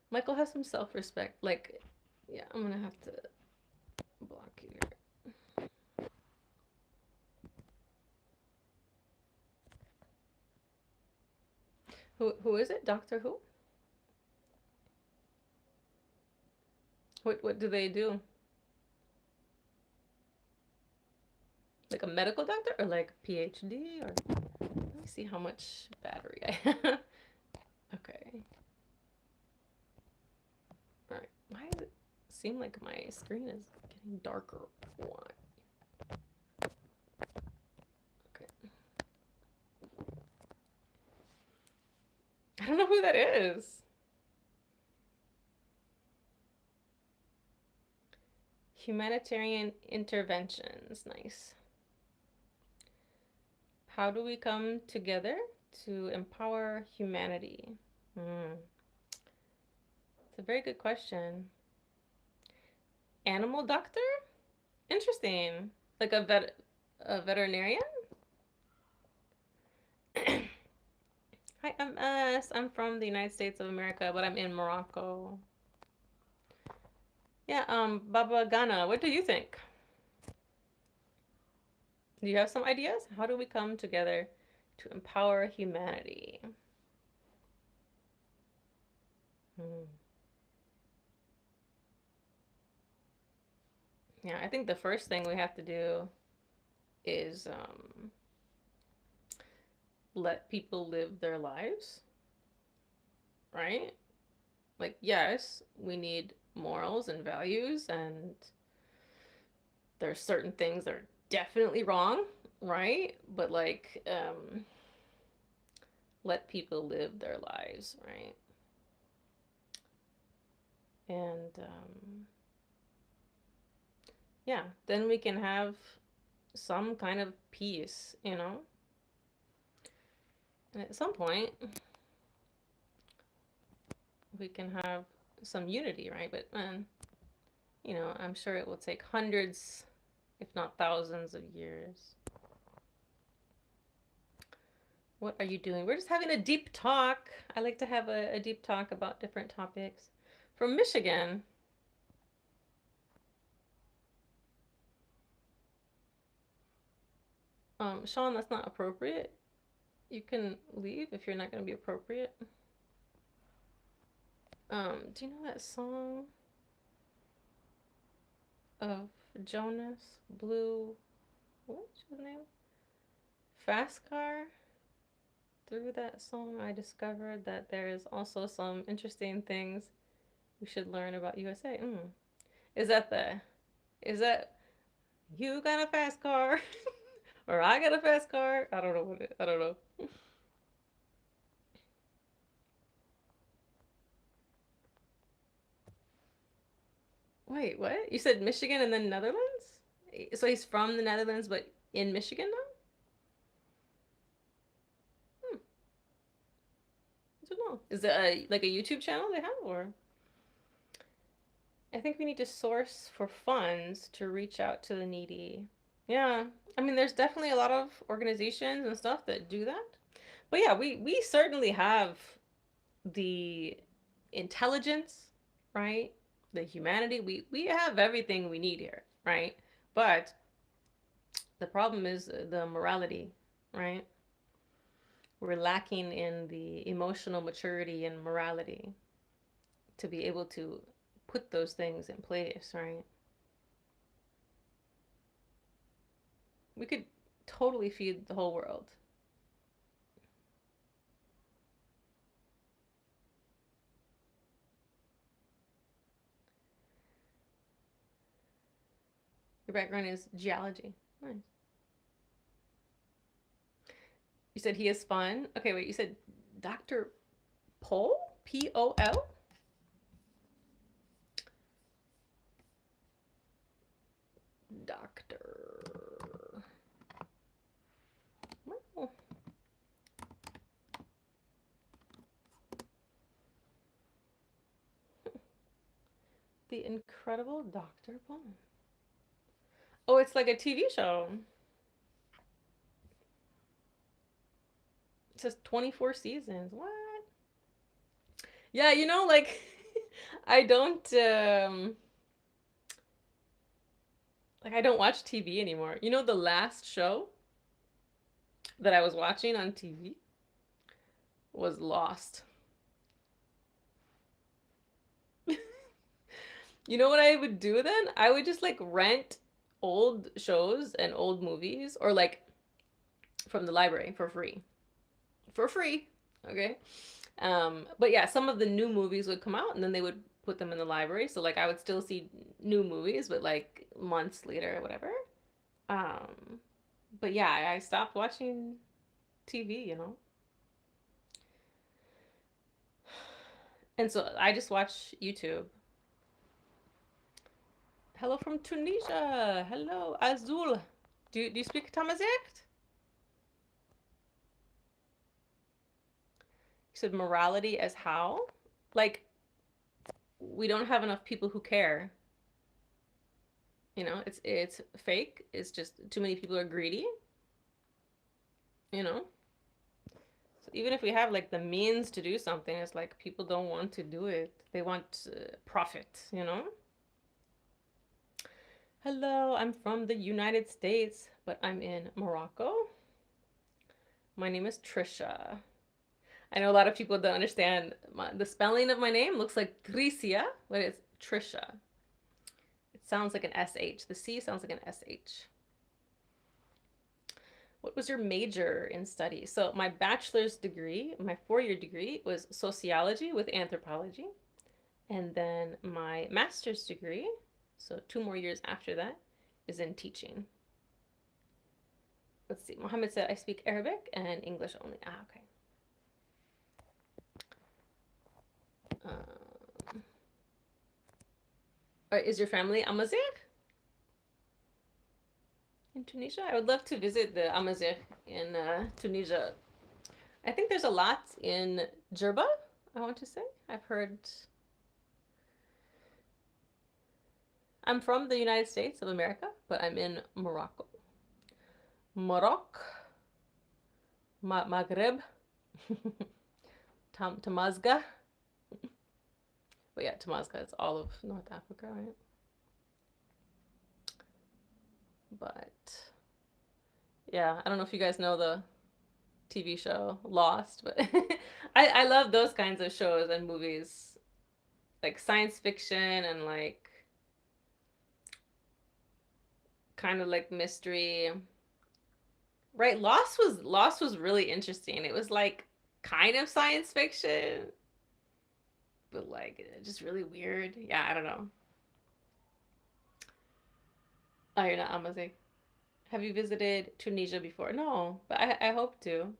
A: Michael has some self respect. Like, yeah, I'm gonna have to block you here. Who is it? Doctor who? What do they do? Like a medical doctor or like PhD or let me see how much battery I have. Okay. All right. Why does it seem like my screen is getting darker? Why? Okay. I don't know who that is. Humanitarian interventions. Nice. How do we come together to empower humanity? Hmm. It's a very good question. Animal doctor? Interesting. Like a veterinarian? Hi, I'm S. I'm from the United States of America, but I'm in Morocco. Yeah, Baba Ghana, what do you think? Do you have some ideas? How do we come together to empower humanity? Hmm. Yeah, I think the first thing we have to do is let people live their lives, right? Like, yes, we need morals and values, and there's certain things that are definitely wrong, right? But like, let people live their lives, right? And yeah, then we can have some kind of peace, you know? And at some point, we can have some unity, right? But you know, I'm sure it will take hundreds, if not thousands of years. What are you doing? We're just having a deep talk. I like to have a deep talk about different topics. From Michigan. Sean, that's not appropriate. You can leave if you're not going to be appropriate. Do you know that song of Jonas Blue? What's his name? Fast Car? Through that song, I discovered that there's also some interesting things we should learn about USA. Is that the? Is that you got a fast car, or I got a fast car? I don't know what it. I don't know. Wait, what? You said Michigan and then Netherlands? So he's from the Netherlands, but in Michigan now? Hmm. I don't know. Is it like a YouTube channel they have, or? I think we need to source for funds to reach out to the needy. Yeah. I mean, there's definitely a lot of organizations and stuff that do that. But yeah, we certainly have the intelligence, right? The humanity. We have everything we need here, right? But the problem is the morality, right? We're lacking in the emotional maturity and morality to be able to put those things in place, right? We could totally feed the whole world. Your background is geology. Nice. You said he is fun. Okay, wait. You said Dr. Pol? Pol? Doctor. Well, the Incredible Dr. Pol. Oh, it's like a TV show. It says 24 seasons. What? Yeah, like I don't like I don't watch TV anymore. You know the last show that I was watching on TV was Lost. You know what I would do then? I would just like rent old shows and old movies or like from the library for free. For free. Okay. But yeah, some of the new movies would come out and then they would put them in the library. So like I would still see new movies, but like months later or whatever. Um, but yeah, I stopped watching TV. And so I just watch YouTube. Hello from Tunisia. Hello, Azul. Do you speak Tamazight? You said morality as how? Like we don't have enough people who care. It's fake. It's just too many people are greedy. You know. So even if we have like the means to do something, it's like people don't want to do it. They want profit. Hello, I'm from the United States, but I'm in Morocco. My name is Tricia. I know a lot of people don't understand the spelling of my name. Looks like Tricia, but it's Tricia. It sounds like an SH. The C sounds like an SH. What was your major in study? So my bachelor's degree, my 4-year degree was sociology with anthropology. And then my master's degree, so 2 more years after that, is in teaching. Let's see. Mohammed said I speak Arabic and English only. Okay. Is your family Amazigh in Tunisia? I would love to visit the Amazigh in Tunisia. I think there's a lot in Jerba, I want to say. I've heard. I'm from the United States of America, but I'm in Morocco. Morocco. Maghreb, Tamazgha. But yeah, Tamazgha is all of North Africa, right? But yeah, I don't know if you guys know the TV show Lost, but I love those kinds of shows and movies, like science fiction and like kind of like mystery. Right, Lost was really interesting. It was like kind of science fiction, but like just really weird. Yeah, I don't know. Oh, you're not Amazigh. Have you visited Tunisia before? No, but I hope to.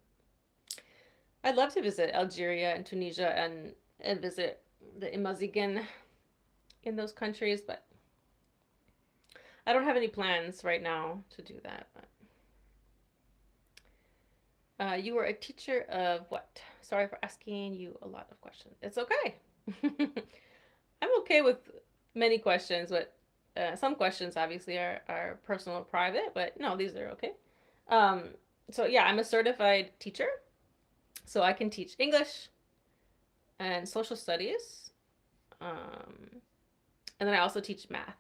A: I'd love to visit Algeria and Tunisia and visit the Amazigh in those countries, but I don't have any plans right now to do that. You were a teacher of what? Sorry for asking you a lot of questions. It's okay. I'm okay with many questions, but some questions obviously are personal or private, but no, these are okay. Um, so yeah, I'm a certified teacher, so I can teach English and social studies, and then I also teach math.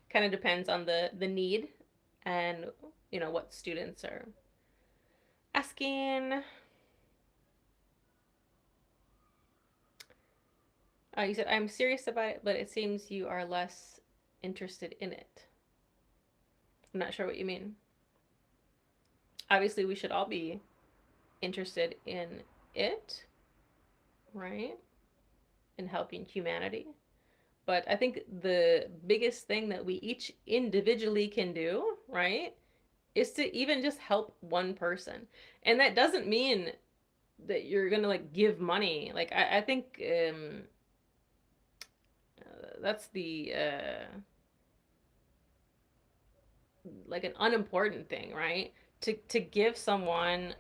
A: Kind of depends on the need and what students are asking. You said I'm serious about it, but it seems you are less interested in it. I'm not sure what you mean. Obviously, we should all be interested in it, right? In helping humanity. But I think the biggest thing that we each individually can do, right, is to even just help one person. And that doesn't mean that you're gonna like give money. Like I think that's the like an unimportant thing, right? To give someone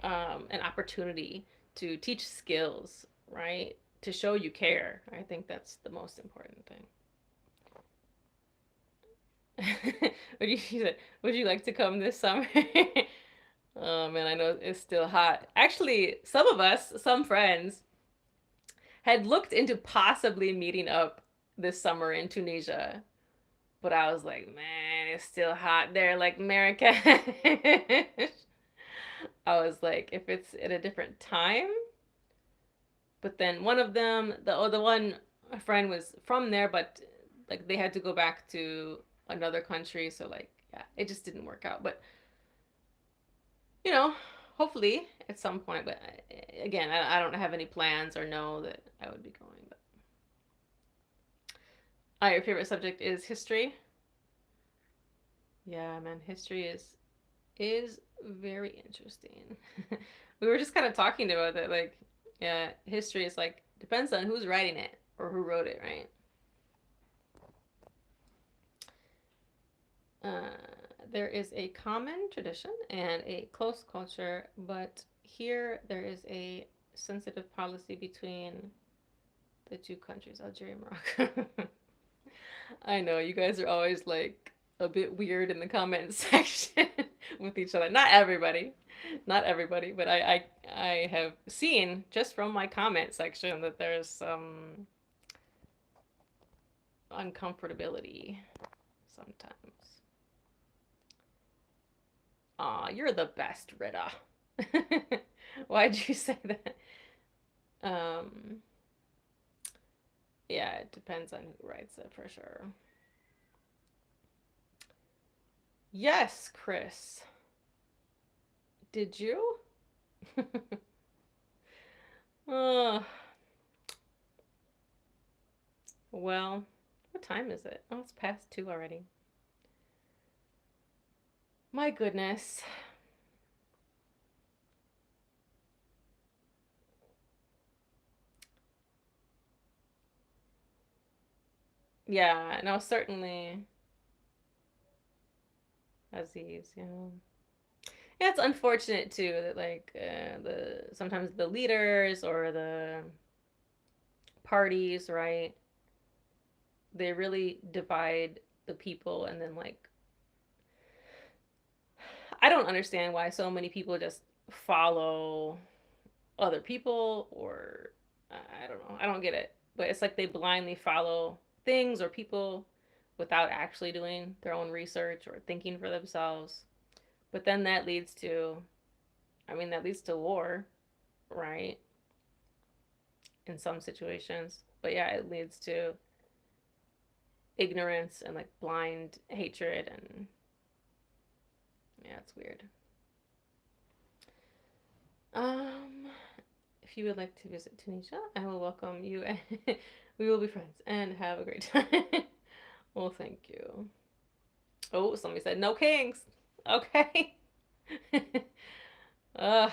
A: an opportunity to teach skills, right? To show you care. I think that's the most important thing. Would you like to come this summer? Oh man, I know it's still hot. Actually, some friends, had looked into possibly meeting up this summer in Tunisia, but I was like, man, it's still hot there, like America. I was like, if it's at a different time. But then one of them, the one friend was from there, but like they had to go back to another country, so like yeah, it just didn't work out. But you know, hopefully at some point. But again, I don't have any plans or know that I would be going. But your favorite subject is history. Yeah, man, history is very interesting. We were just kind of talking about that, like, yeah, history is like depends on who's writing it or who wrote it, right? Uh, there is a common tradition and a close culture, but here there is a sensitive policy between the two countries, Algeria and Morocco. I know you guys are always like a bit weird in the comment section with each other. Not everybody, but I have seen just from my comment section that there's some uncomfortability sometimes. Aw, you're the best, Rita. Why'd you say that? Um, yeah, it depends on who writes it for sure. Yes, Chris. Did you? Oh, well, what time is it? Oh, it's past 2 already. My goodness. Yeah, no, certainly Aziz, yeah. Yeah, it's unfortunate too that like the sometimes the leaders or the parties, right? They really divide the people and then like I don't understand why so many people just follow other people, or I don't know. I don't get it. But it's like they blindly follow things or people without actually doing their own research or thinking for themselves. But then that leads to, I mean, that leads to war, right? In some situations. But yeah, it leads to ignorance and like blind hatred, and yeah, it's weird. Um, if you would like to visit Tunisia, I will welcome you and we will be friends and have a great time. Well, thank you. Oh, somebody said no kings. Okay. Ugh,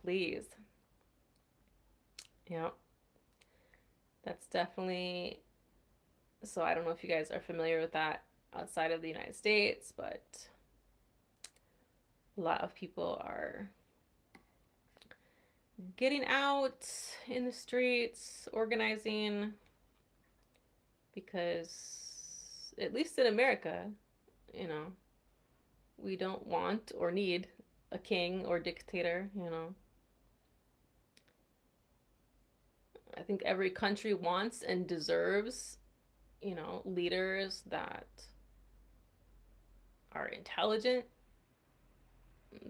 A: please. Yeah, that's definitely. So I don't know if you guys are familiar with that outside of the United States, but a lot of people are getting out in the streets, organizing, because at least in America, you know, we don't want or need a king or dictator, you know. I think every country wants and deserves, you know, leaders that are intelligent,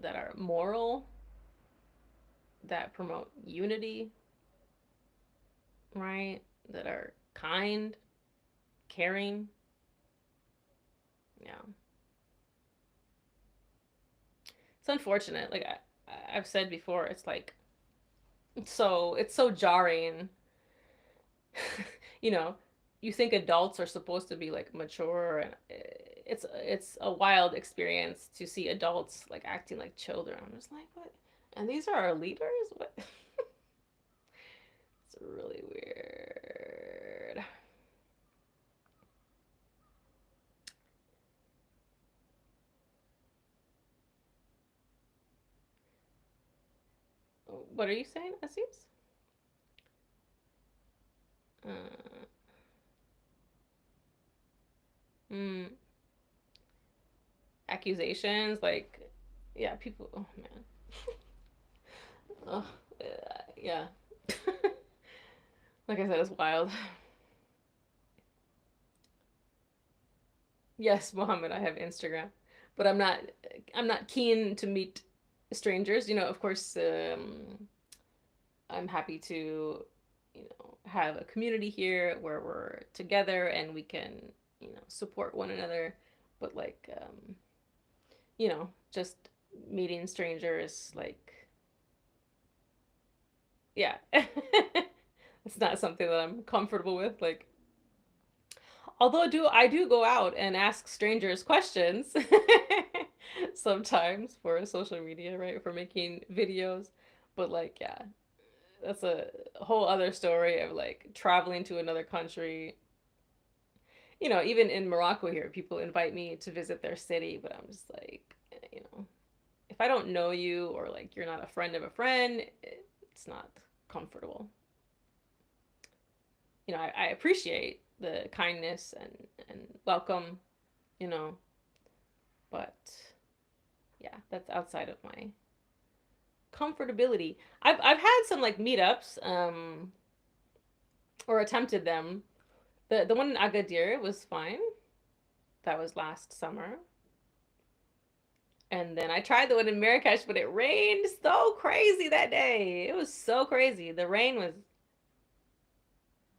A: that are moral, that promote unity, right? That are kind, caring. Yeah. It's unfortunate. Like I've said before, it's like it's so jarring. You know, you think adults are supposed to be like mature, and it's a wild experience to see adults like acting like children. I'm just like, what? And these are our leaders? What? It's really weird. What are you saying, Assis? Uh, mm, accusations, like, yeah, people. Oh man. Oh, yeah. Like I said, it's wild. Yes, Mohammed, I have Instagram, but I'm not keen to meet strangers. You know, of course, I'm happy to, you know, have a community here where we're together and we can, you know, support one another. But like, you know, just meeting strangers, like, yeah, it's not something that I'm comfortable with. Like, although do I do go out and ask strangers questions sometimes for social media, right? For making videos. But like, yeah, that's a whole other story of like traveling to another country. You know, even in Morocco here, people invite me to visit their city, but I'm just like, you know, if I don't know you or like you're not a friend of a friend, it's not comfortable. You know, I appreciate the kindness and welcome, you know, but yeah, that's outside of my comfortability. I've had some like meetups, or attempted them. The one in Agadir was fine. That was last summer. And then I tried the one in Marrakesh, but it rained so crazy that day. It was so crazy. The rain was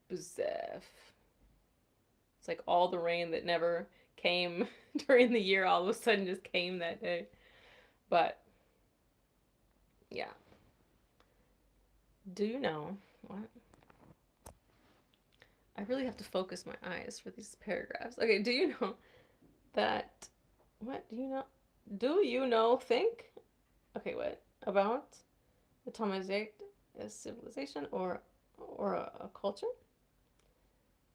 A: bizarre. It's like all the rain that never came during the year all of a sudden just came that day. But yeah. Do you know what? I really have to focus my eyes for these paragraphs. Okay, do you know that what do you know? Do you know think? Okay, what about the Tamazight as civilization or a culture?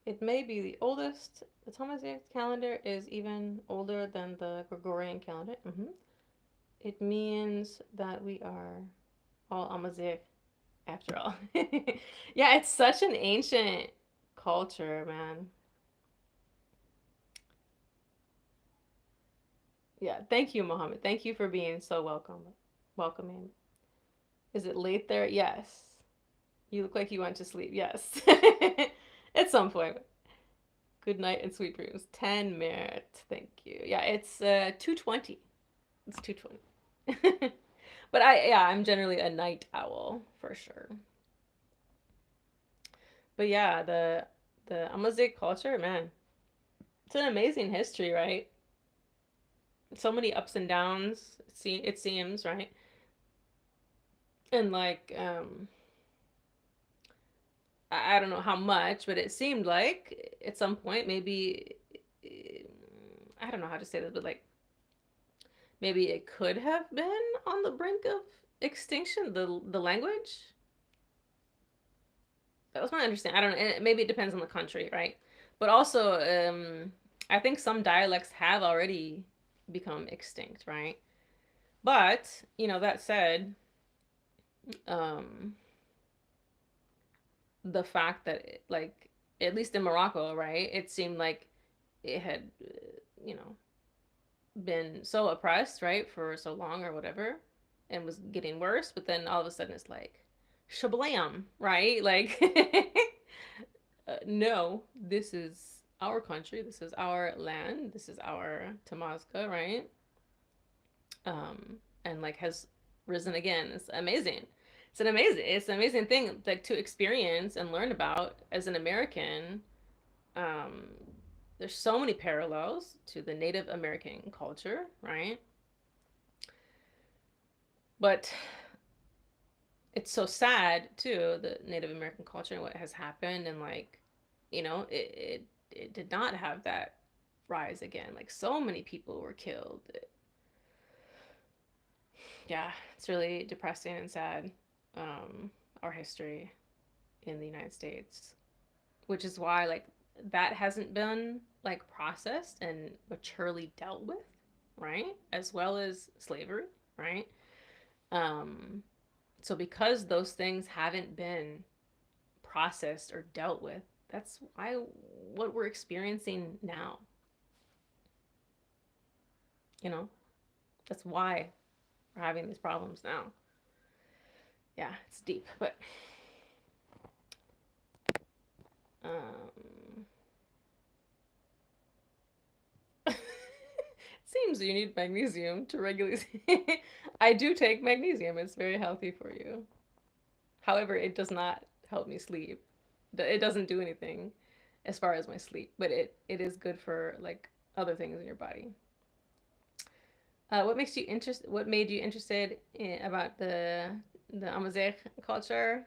A: It may be the oldest. The Tamazight calendar is even older than the Gregorian calendar. It means that we are all Amazigh after all. Yeah, it's such an ancient culture, man. Yeah, thank you, Mohammed. Thank you for being so welcoming. Is it late there? Yes. You look like you went to sleep. Yes. At some point. Good night and sweet dreams. 10 minutes. Thank you. Yeah, it's 2:20. It's 2:20. But I'm generally a night owl for sure. But yeah, the Amazigh culture, man, it's an amazing history, right? So many ups and downs. It seems, right? And like, I don't know how much, but it seemed like at some point maybe I don't know how to say this, but like maybe it could have been on the brink of extinction. The language, that was my understanding. I don't know. Maybe it depends on the country, right? But also, I think some dialects have already become extinct, right? But that said, um, the fact that like at least in Morocco, right, it seemed like it had, you know, been so oppressed, right, for so long or whatever, and was getting worse. But then all of a sudden, it's like, shablam, right? Like, no, this is our country, this is our land, this is our Tamazka, right? And like has risen again. It's amazing. It's an amazing thing like to experience and learn about as an American. Um, there's so many parallels to the Native American culture, right? But it's so sad too, the Native American culture and what has happened, and like, it did not have that rise again. Like so many people were killed. Yeah, it's really depressing and sad. Our history in the United States, which is why like that hasn't been like processed and maturely dealt with, right? As well as slavery, right? Um, so because those things haven't been processed or dealt with, that's why what we're experiencing now, you know, that's why we're having these problems now. Yeah, it's deep, but um, seems you need magnesium to regulate. I do take magnesium. It's very healthy for you. However, it does not help me sleep. It doesn't do anything as far as my sleep, but it is good for like other things in your body. What makes you interest? What made you interested about the Amazigh culture?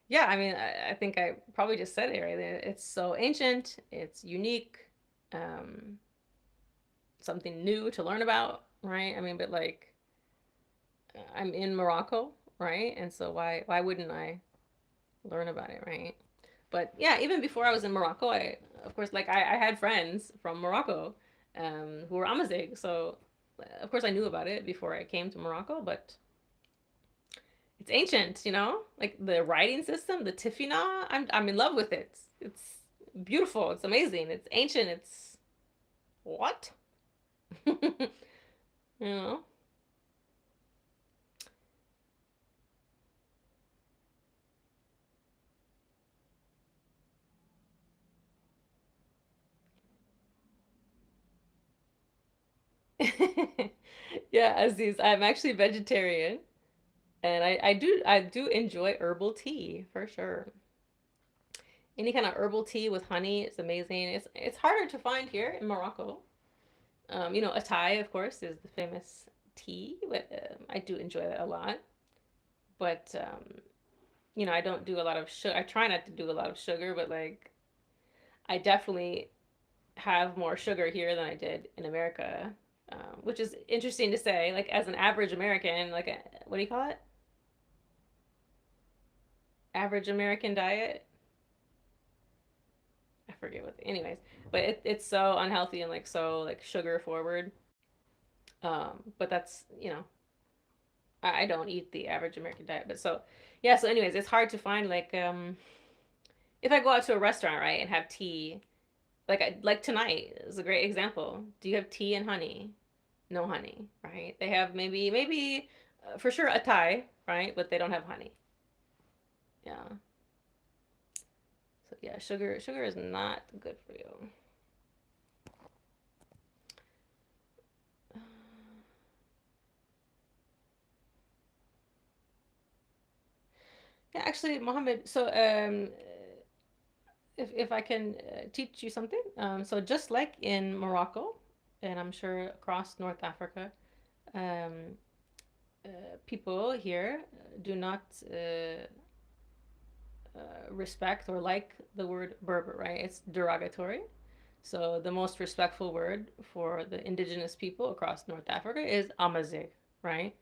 A: Yeah, I mean, I think I probably just said it right. It's so ancient. It's unique. Um, Something new to learn about, right? I mean, but like I'm in Morocco, right? And so why wouldn't I learn about it, right? But yeah, even before I was in Morocco, I of course like I had friends from Morocco who were Amazigh, so of course I knew about it before I came to Morocco, but it's ancient, like the writing system, the tifina. I'm in love with it. It's beautiful. It's amazing. It's ancient. It's what? you know? Yeah, Aziz, I'm actually vegetarian, and I do enjoy herbal tea for sure. Any kind of herbal tea with honey is amazing. It's harder to find here in Morocco. Atay, of course, is the famous tea, but I do enjoy that a lot. But I don't do a lot of sugar. I try not to do a lot of sugar, but like I definitely have more sugar here than I did in America, which is interesting to say. Like as an average American, like what do you call it? Average American diet. I forget what. Anyways, but it's so unhealthy and like so like sugar forward. But that's I don't eat the average American diet, but so yeah. So anyways, it's hard to find like if I go out to a restaurant, right, and have tea, like tonight is a great example. Do you have tea and honey? no honey, right? They have maybe for sure a Thai, right? But they don't have honey. Yeah. So yeah, sugar is not good for you. Yeah, actually, Mohammed. So if I can teach you something, so just like in Morocco, and I'm sure across North Africa, um, people here do not respect or like the word Berber, right? It's derogatory. So the most respectful word for the indigenous people across North Africa is Amazigh, right?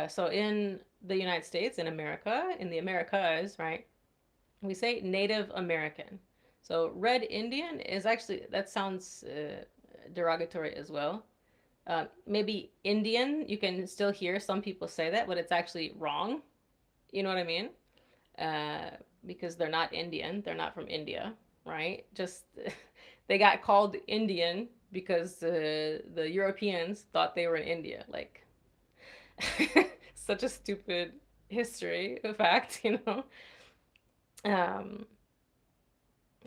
A: So in the United States, in America, in the Americas, right, we say Native American. So Red Indian is actually, that sounds derogatory as well. Maybe Indian, you can still hear some people say that, but it's actually wrong. You know what I mean? uh, because they're not Indian. They're not from India, right? Just they got called Indian because the Europeans thought they were in India. Like, such a stupid history fact, you know? Um,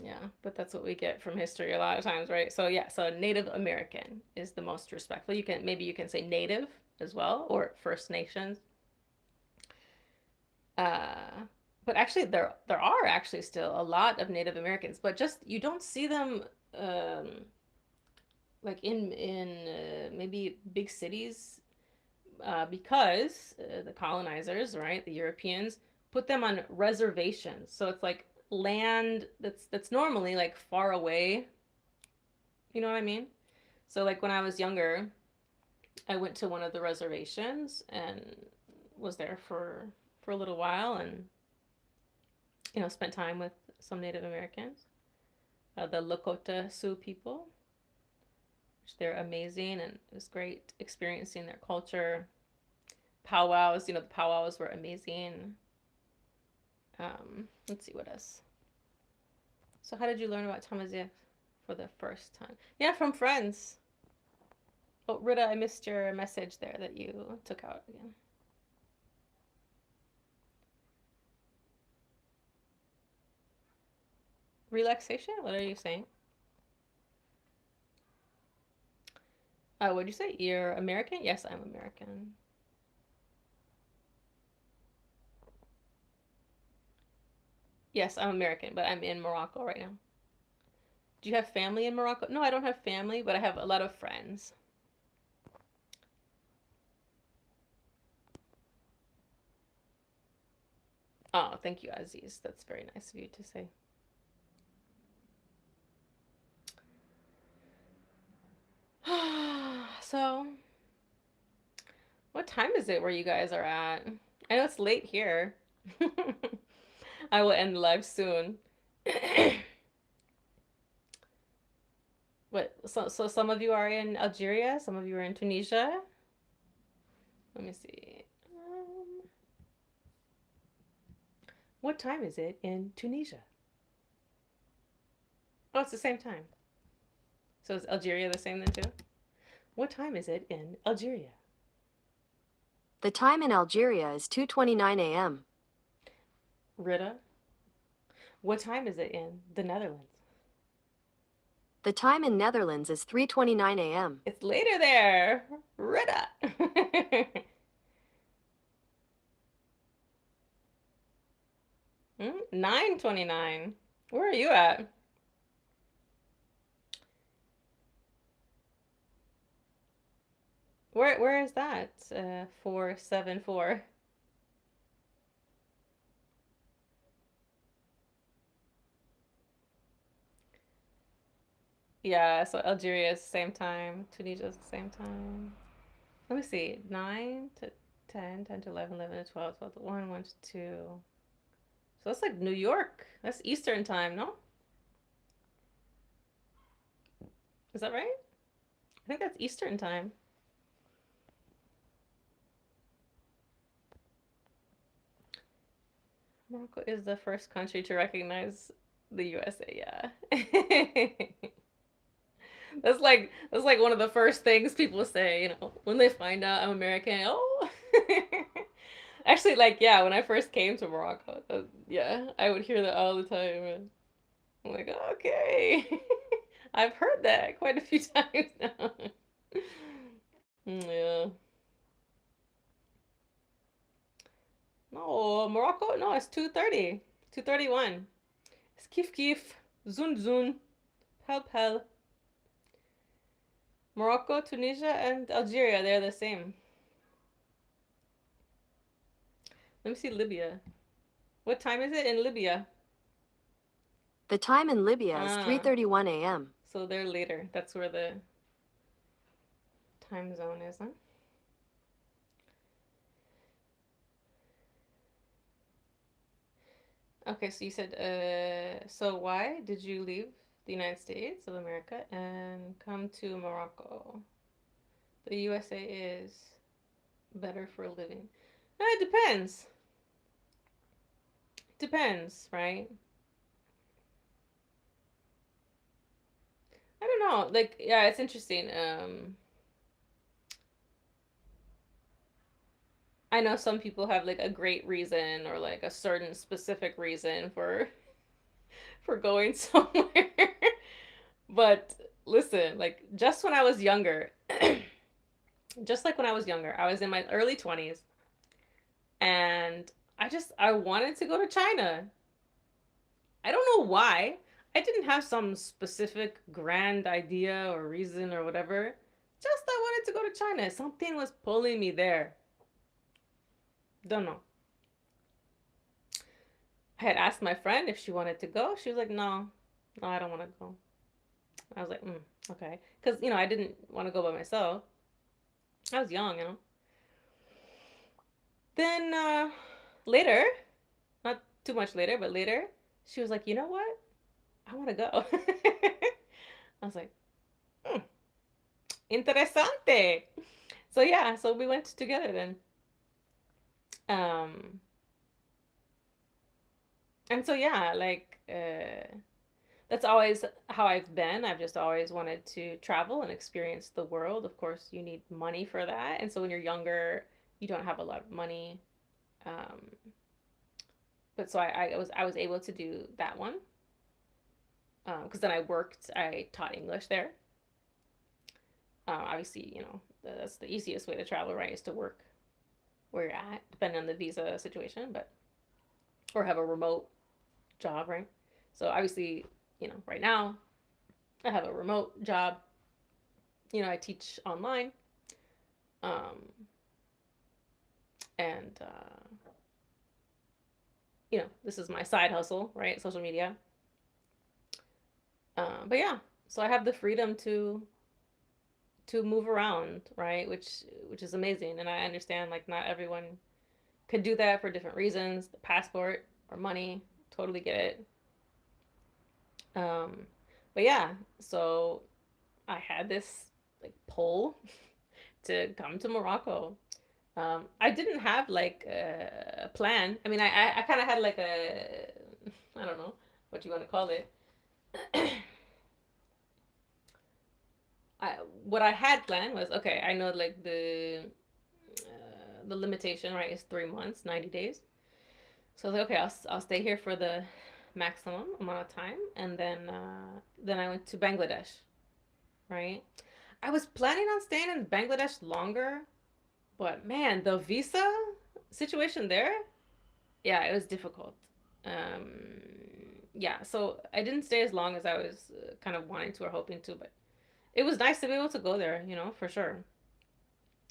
A: yeah, but that's what we get from history a lot of times, right? So yeah, so Native American is the most respectful. You can maybe you can say Native as well, or First Nations. Uh, but actually, there are actually still a lot of Native Americans, but just you don't see them um, like in maybe big cities because the colonizers, right, the Europeans, put them on reservations. So it's like land that's normally like far away. You know what I mean? So like when I was younger, I went to one of the reservations and was there for a little while and spent time with some Native Americans, the Lakota Sioux people, which they're amazing, and it was great experiencing their culture. Powwows, the powwows were amazing. Let's see what else. So, how did you learn about Tamazight for the first time? Yeah, from friends. Oh, Rita, I missed your message there that you took out again. Relaxation? What are you saying? What'd you say? You're American? Yes, I'm American. Yes, I'm American, but I'm in Morocco right now. Do you have family in Morocco? No, I don't have family, but I have a lot of friends. Oh, thank you, Aziz. That's very nice of you to say. So, what time is it where you guys are at? I know it's late here. I will end the live soon. What? So some of you are in Algeria, some of you are in Tunisia. Let me see. What time is it in Tunisia? Oh, it's the same time. So is Algeria the same then too? What time is it in Algeria?
B: The time in Algeria is 2:29 a.m.
A: Rita, what time is it in the Netherlands?
B: The time in Netherlands is 3:29 a.m.
A: It's later there. Rita. 9:29. Where are you at? Where is that? 474. Yeah, so Algeria is the same time. Tunisia is the same time. Let me see. 9 to 10, 10 to 11, 11 to 12, 12 to 1, 1 to 2. So that's like New York. That's Eastern time, no? Is that right? I think that's Eastern time. Morocco is the first country to recognize the USA, yeah. That's like one of the first things people say, when they find out I'm American. Oh, actually, like yeah, when I first came to Morocco, yeah, I would hear that all the time. And I'm like, okay, I've heard that quite a few times now. Yeah. No, Morocco. No, it's 2:30, 2:31. It's kif kif, zun zun, pel pel. Morocco, Tunisia, and Algeria, they're the same. Let me see Libya. What time is it in Libya?
B: The time in Libya is
A: Ah,
B: 3:31 a.m.
A: so they're later. That's where the time zone is, huh? Okay, so you said, so why did you leave the United States of America and come to Morocco? The USA is better for living. It depends. Depends, right? I don't know. Like, yeah, it's interesting. I know some people have like a great reason or like a certain specific reason for going somewhere. But listen, like just when I was younger, just like when I was younger, I was in my early 20s and I wanted to go to China. I don't know why. I didn't have some specific grand idea or reason or whatever. Just I wanted to go to China. Something was pulling me there. Don't know. I had asked my friend if she wanted to go. She was like, "No, no, I don't want to go." I was like, okay, because I didn't want to go by myself. I was young. Then later, not too much later, but later, she was like, "You know what? I want to go." I was like, hmm, "Interesante." So yeah, so we went together then. Um, and so yeah, like that's always how I've been. I've just always wanted to travel and experience the world. Of course, you need money for that, and so when you're younger, you don't have a lot of money. Um, but so I was able to do that one because then I taught English there. Obviously, that's the easiest way to travel, right? Is to work where you're at, depending on the visa situation, but or have a remote job, right? So obviously, right now I have a remote job. I teach online, um, and this is my side hustle, right? Social media. But yeah, so I have the freedom to move around, right? Which is amazing, and I understand like not everyone could do that for different reasons, the passport or money. Totally get it. Um, but yeah, so I had this like pull to come to Morocco. I didn't have like a plan. I mean, I kind of had like I don't know what you want to call it. What I had planned was okay. I know like the limitation, right, is 3 months, 90 days. So I was like, okay, I'll stay here for the maximum amount of time, and then I went to Bangladesh, right? I was planning on staying in Bangladesh longer, but man, the visa situation there, yeah, it was difficult. Um, yeah, so I didn't stay as long as I was kind of wanting to or hoping to, but it was nice to be able to go there, for sure.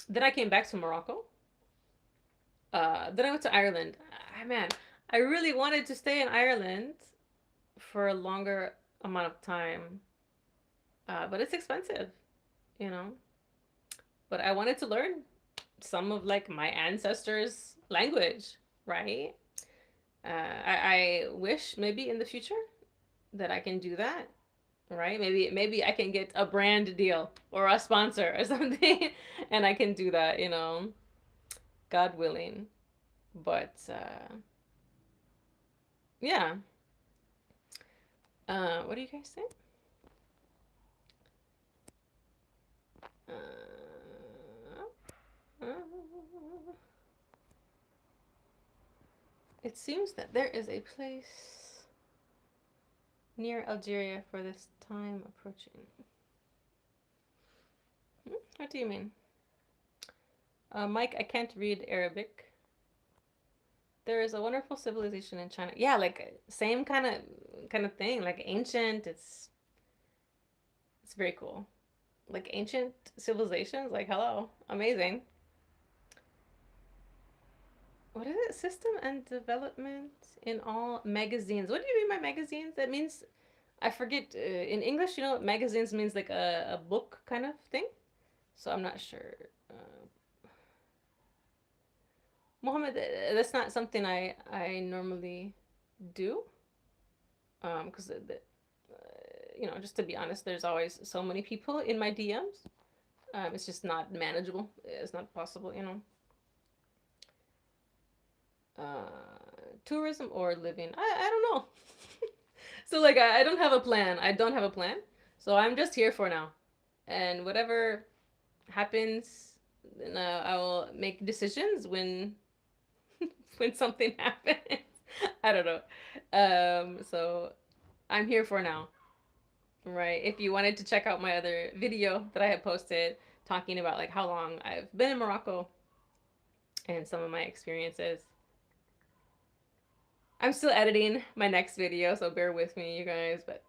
A: Then I came back to Morocco. Then I went to Ireland. Man, I really wanted to stay in Ireland for a longer amount of time, but it's expensive, you know. But I wanted to learn some of like my ancestors' language, right? I wish maybe in the future that I can do that, right? Maybe I can get a brand deal or a sponsor or something, and I can do that, God willing. But yeah, what do you guys think? It seems that there is a place near Algeria for this time approaching. What do you mean? Mike, I can't read Arabic. There is a wonderful civilization in China. Yeah, like same kind of thing, like ancient. It's very cool. Like ancient civilizations, like hello, amazing. What is it? System and development in all magazines. What do you mean by magazines? That means I forget. In English, magazines means like a book kind of thing. So I'm not sure. Uh, Mohammed, that's not something I normally do. Because just to be honest, there's always so many people in my DMs. It's just not manageable. It's not possible. Tourism or living. I don't know. So like I don't have a plan. I don't have a plan. So I'm just here for now, and whatever happens, then I will make decisions when something happens. I don't know. So I'm here for now. Right. If you wanted to check out my other video that I had posted talking about like how long I've been in Morocco and some of my experiences. I'm still editing my next video, so bear with me, you guys. But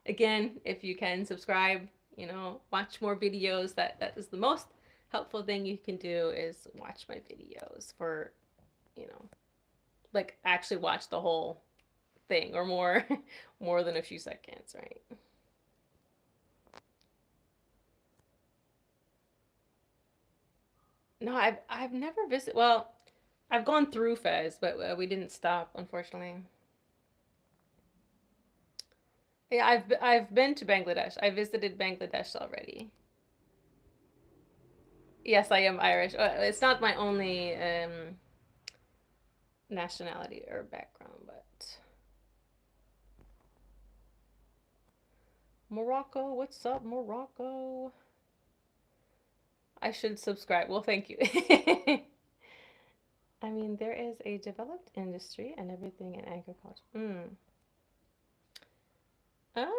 A: again, if you can subscribe, watch more videos. That is the most helpful thing you can do is watch my videos for, you know, like actually watch the whole thing or more, more than a few seconds, right? No, I've never visited. Well, I've gone through Fez, but we didn't stop, unfortunately. Yeah, I've been to Bangladesh. I visited Bangladesh already. Yes, I am Irish. It's not my only nationality or background, but Morocco. What's up, Morocco? I should subscribe. Well, thank you. I mean, there is a developed industry and everything in agriculture. Um,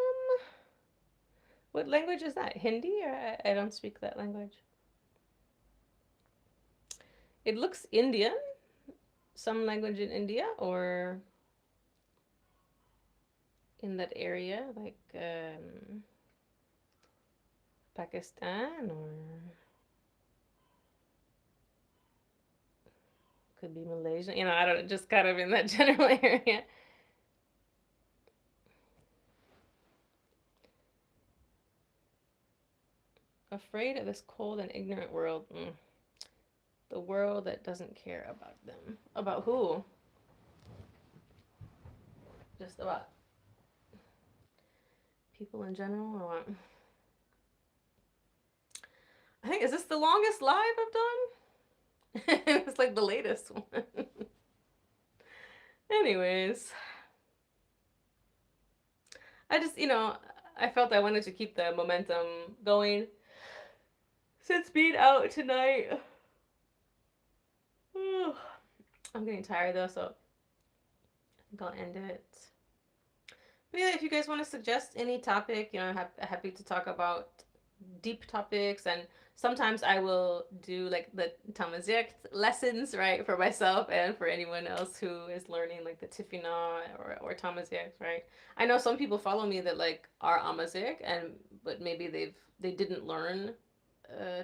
A: what language is that? Hindi? Or I don't speak that language. It looks Indian. Some language in India or in that area, like Pakistan or could be Malaysia. I don't know, just kind of in that general area. Afraid of this cold and ignorant world. The world that doesn't care about them. About who? Just about people in general or what? I think, is this the longest live I've done? It's like the latest one. Anyways, I just, I felt I wanted to keep the momentum going since being out tonight. I'm getting tired though, so I think I'll end it. But yeah, if you guys want to suggest any topic, I'm happy to talk about deep topics. And sometimes I will do like the Tamazight lessons, right, for myself and for anyone else who is learning like the Tifina or Tamazight, right? I know some people follow me that like are Amazigh but maybe they didn't learn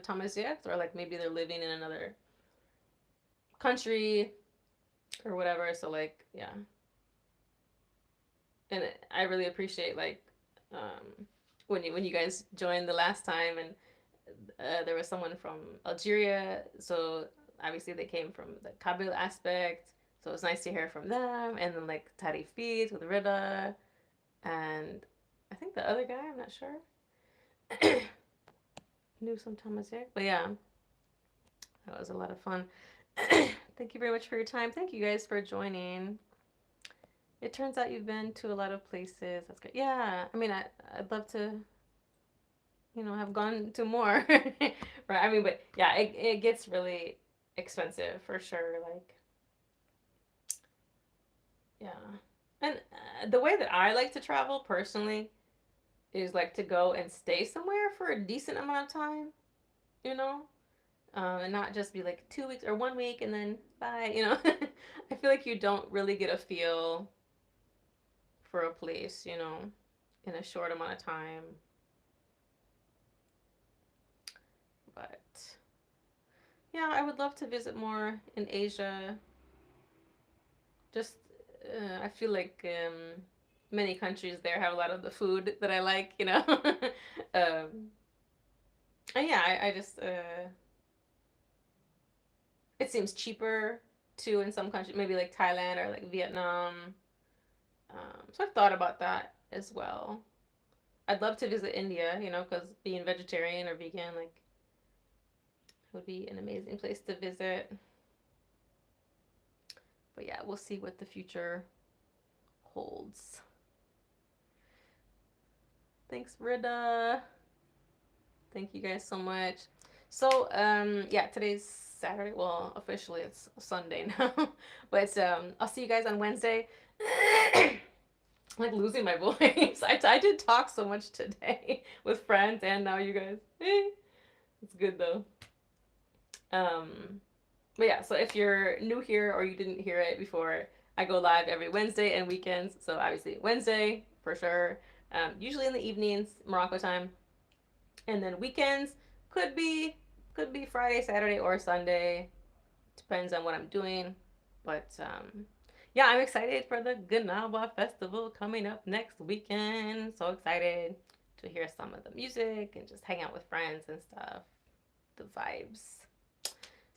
A: Tamazight, or like maybe they're living in another country or whatever. So like yeah, and I really appreciate like when you guys joined the last time, and there was someone from Algeria, so obviously they came from the Kabyle aspect, so it's nice to hear from them. And then like Tarifit with Rida, and I think the other guy, I'm not sure, knew some Tamazight, but yeah, that was a lot of fun. Thank you very much for your time. Thank you guys for joining. It turns out you've been to a lot of places. That's great. Yeah, I mean, I'd love to, have gone to more. Right? I mean, but yeah, it gets really expensive for sure. Like, Yeah. And the way that I like to travel personally is like to go and stay somewhere for a decent amount of time, you know? And not just be like 2 weeks or 1 week and then bye, you know? I feel like you don't really get a feel for a place, you know, in a short amount of time. But yeah, I would love to visit more in Asia. Just, I feel like many countries there have a lot of the food that I like, you know? And yeah, I just, it seems cheaper too in some countries, maybe like Thailand or like Vietnam. So I've thought about that as well. I'd love to visit India, you know, because being vegetarian or vegan, like, would be an amazing place to visit. But yeah, we'll see what the future holds. Thanks, Rida. Thank you guys so much. So, yeah, today's Saturday. Well, officially it's Sunday now. But I'll see you guys on Wednesday. I'm like losing my voice. I did talk so much today with friends and now you guys. It's good though. Um, but yeah, so if you're new here or you didn't hear it before, I go live every Wednesday and weekends. So obviously Wednesday for sure. Usually in the evenings, Morocco time, and then weekends could be could be Friday, Saturday, or Sunday. Depends on what I'm doing. But yeah, I'm excited for the Gnaoua festival coming up next weekend. So excited to hear some of the music and just hang out with friends and stuff. The vibes.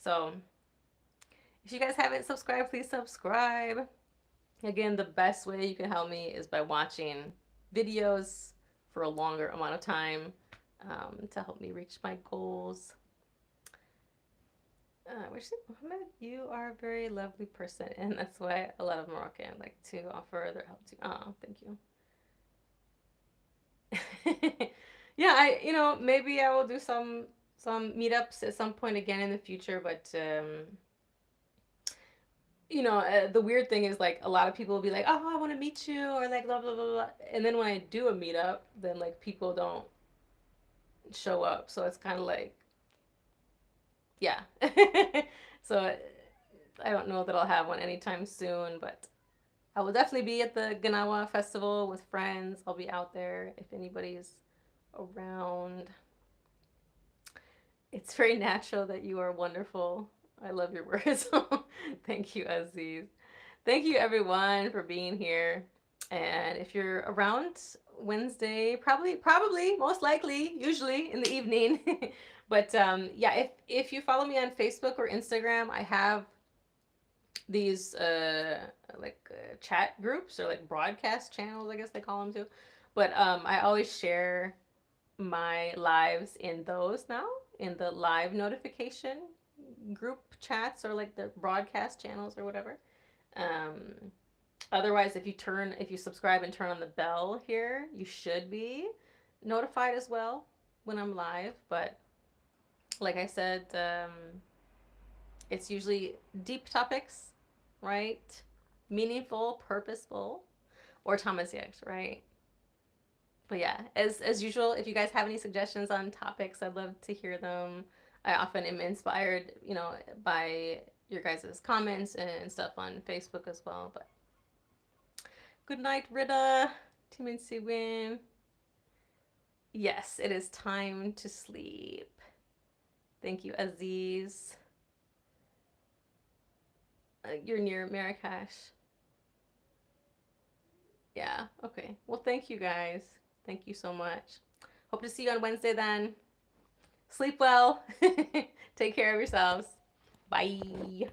A: So if you guys haven't subscribed, please subscribe. Again, the best way you can help me is by watching videos for a longer amount of time to help me reach my goals. Which Mohammed, you are a very lovely person, and that's why a lot of Moroccan like to offer their help to. Oh, thank you. Yeah, maybe I will do some meetups at some point again in the future, but the weird thing is like a lot of people will be like, "Oh, I want to meet you," or like blah blah blah blah, and then when I do a meetup, then like people don't show up, so it's kind of like, yeah. So I don't know that I'll have one anytime soon, but I will definitely be at the Gnaoua festival with friends. I'll be out there if anybody's around. It's very natural that you are wonderful. I love your words. Thank you, Aziz. Thank you, everyone, for being here. And if you're around Wednesday, probably, most likely, usually in the evening. But yeah, if you follow me on Facebook or Instagram, I have these chat groups or like broadcast channels, I guess they call them too. But I always share my lives in those now, in the live notification group chats or like the broadcast channels or whatever. Um, Otherwise, if you subscribe and turn on the bell here, you should be notified as well when I'm live. But like I said, it's usually deep topics, right? Meaningful, purposeful, or Amazigh, right? But yeah, as usual, if you guys have any suggestions on topics, I'd love to hear them. I often am inspired, by your guys' comments and stuff on Facebook as well. But good night, Rita. Timin Win. Yes, it is time to sleep. Thank you, Aziz. You're near Marrakesh. Yeah, okay. Well, thank you guys. Thank you so much. Hope to see you on Wednesday then. Sleep well. Take care of yourselves. Bye.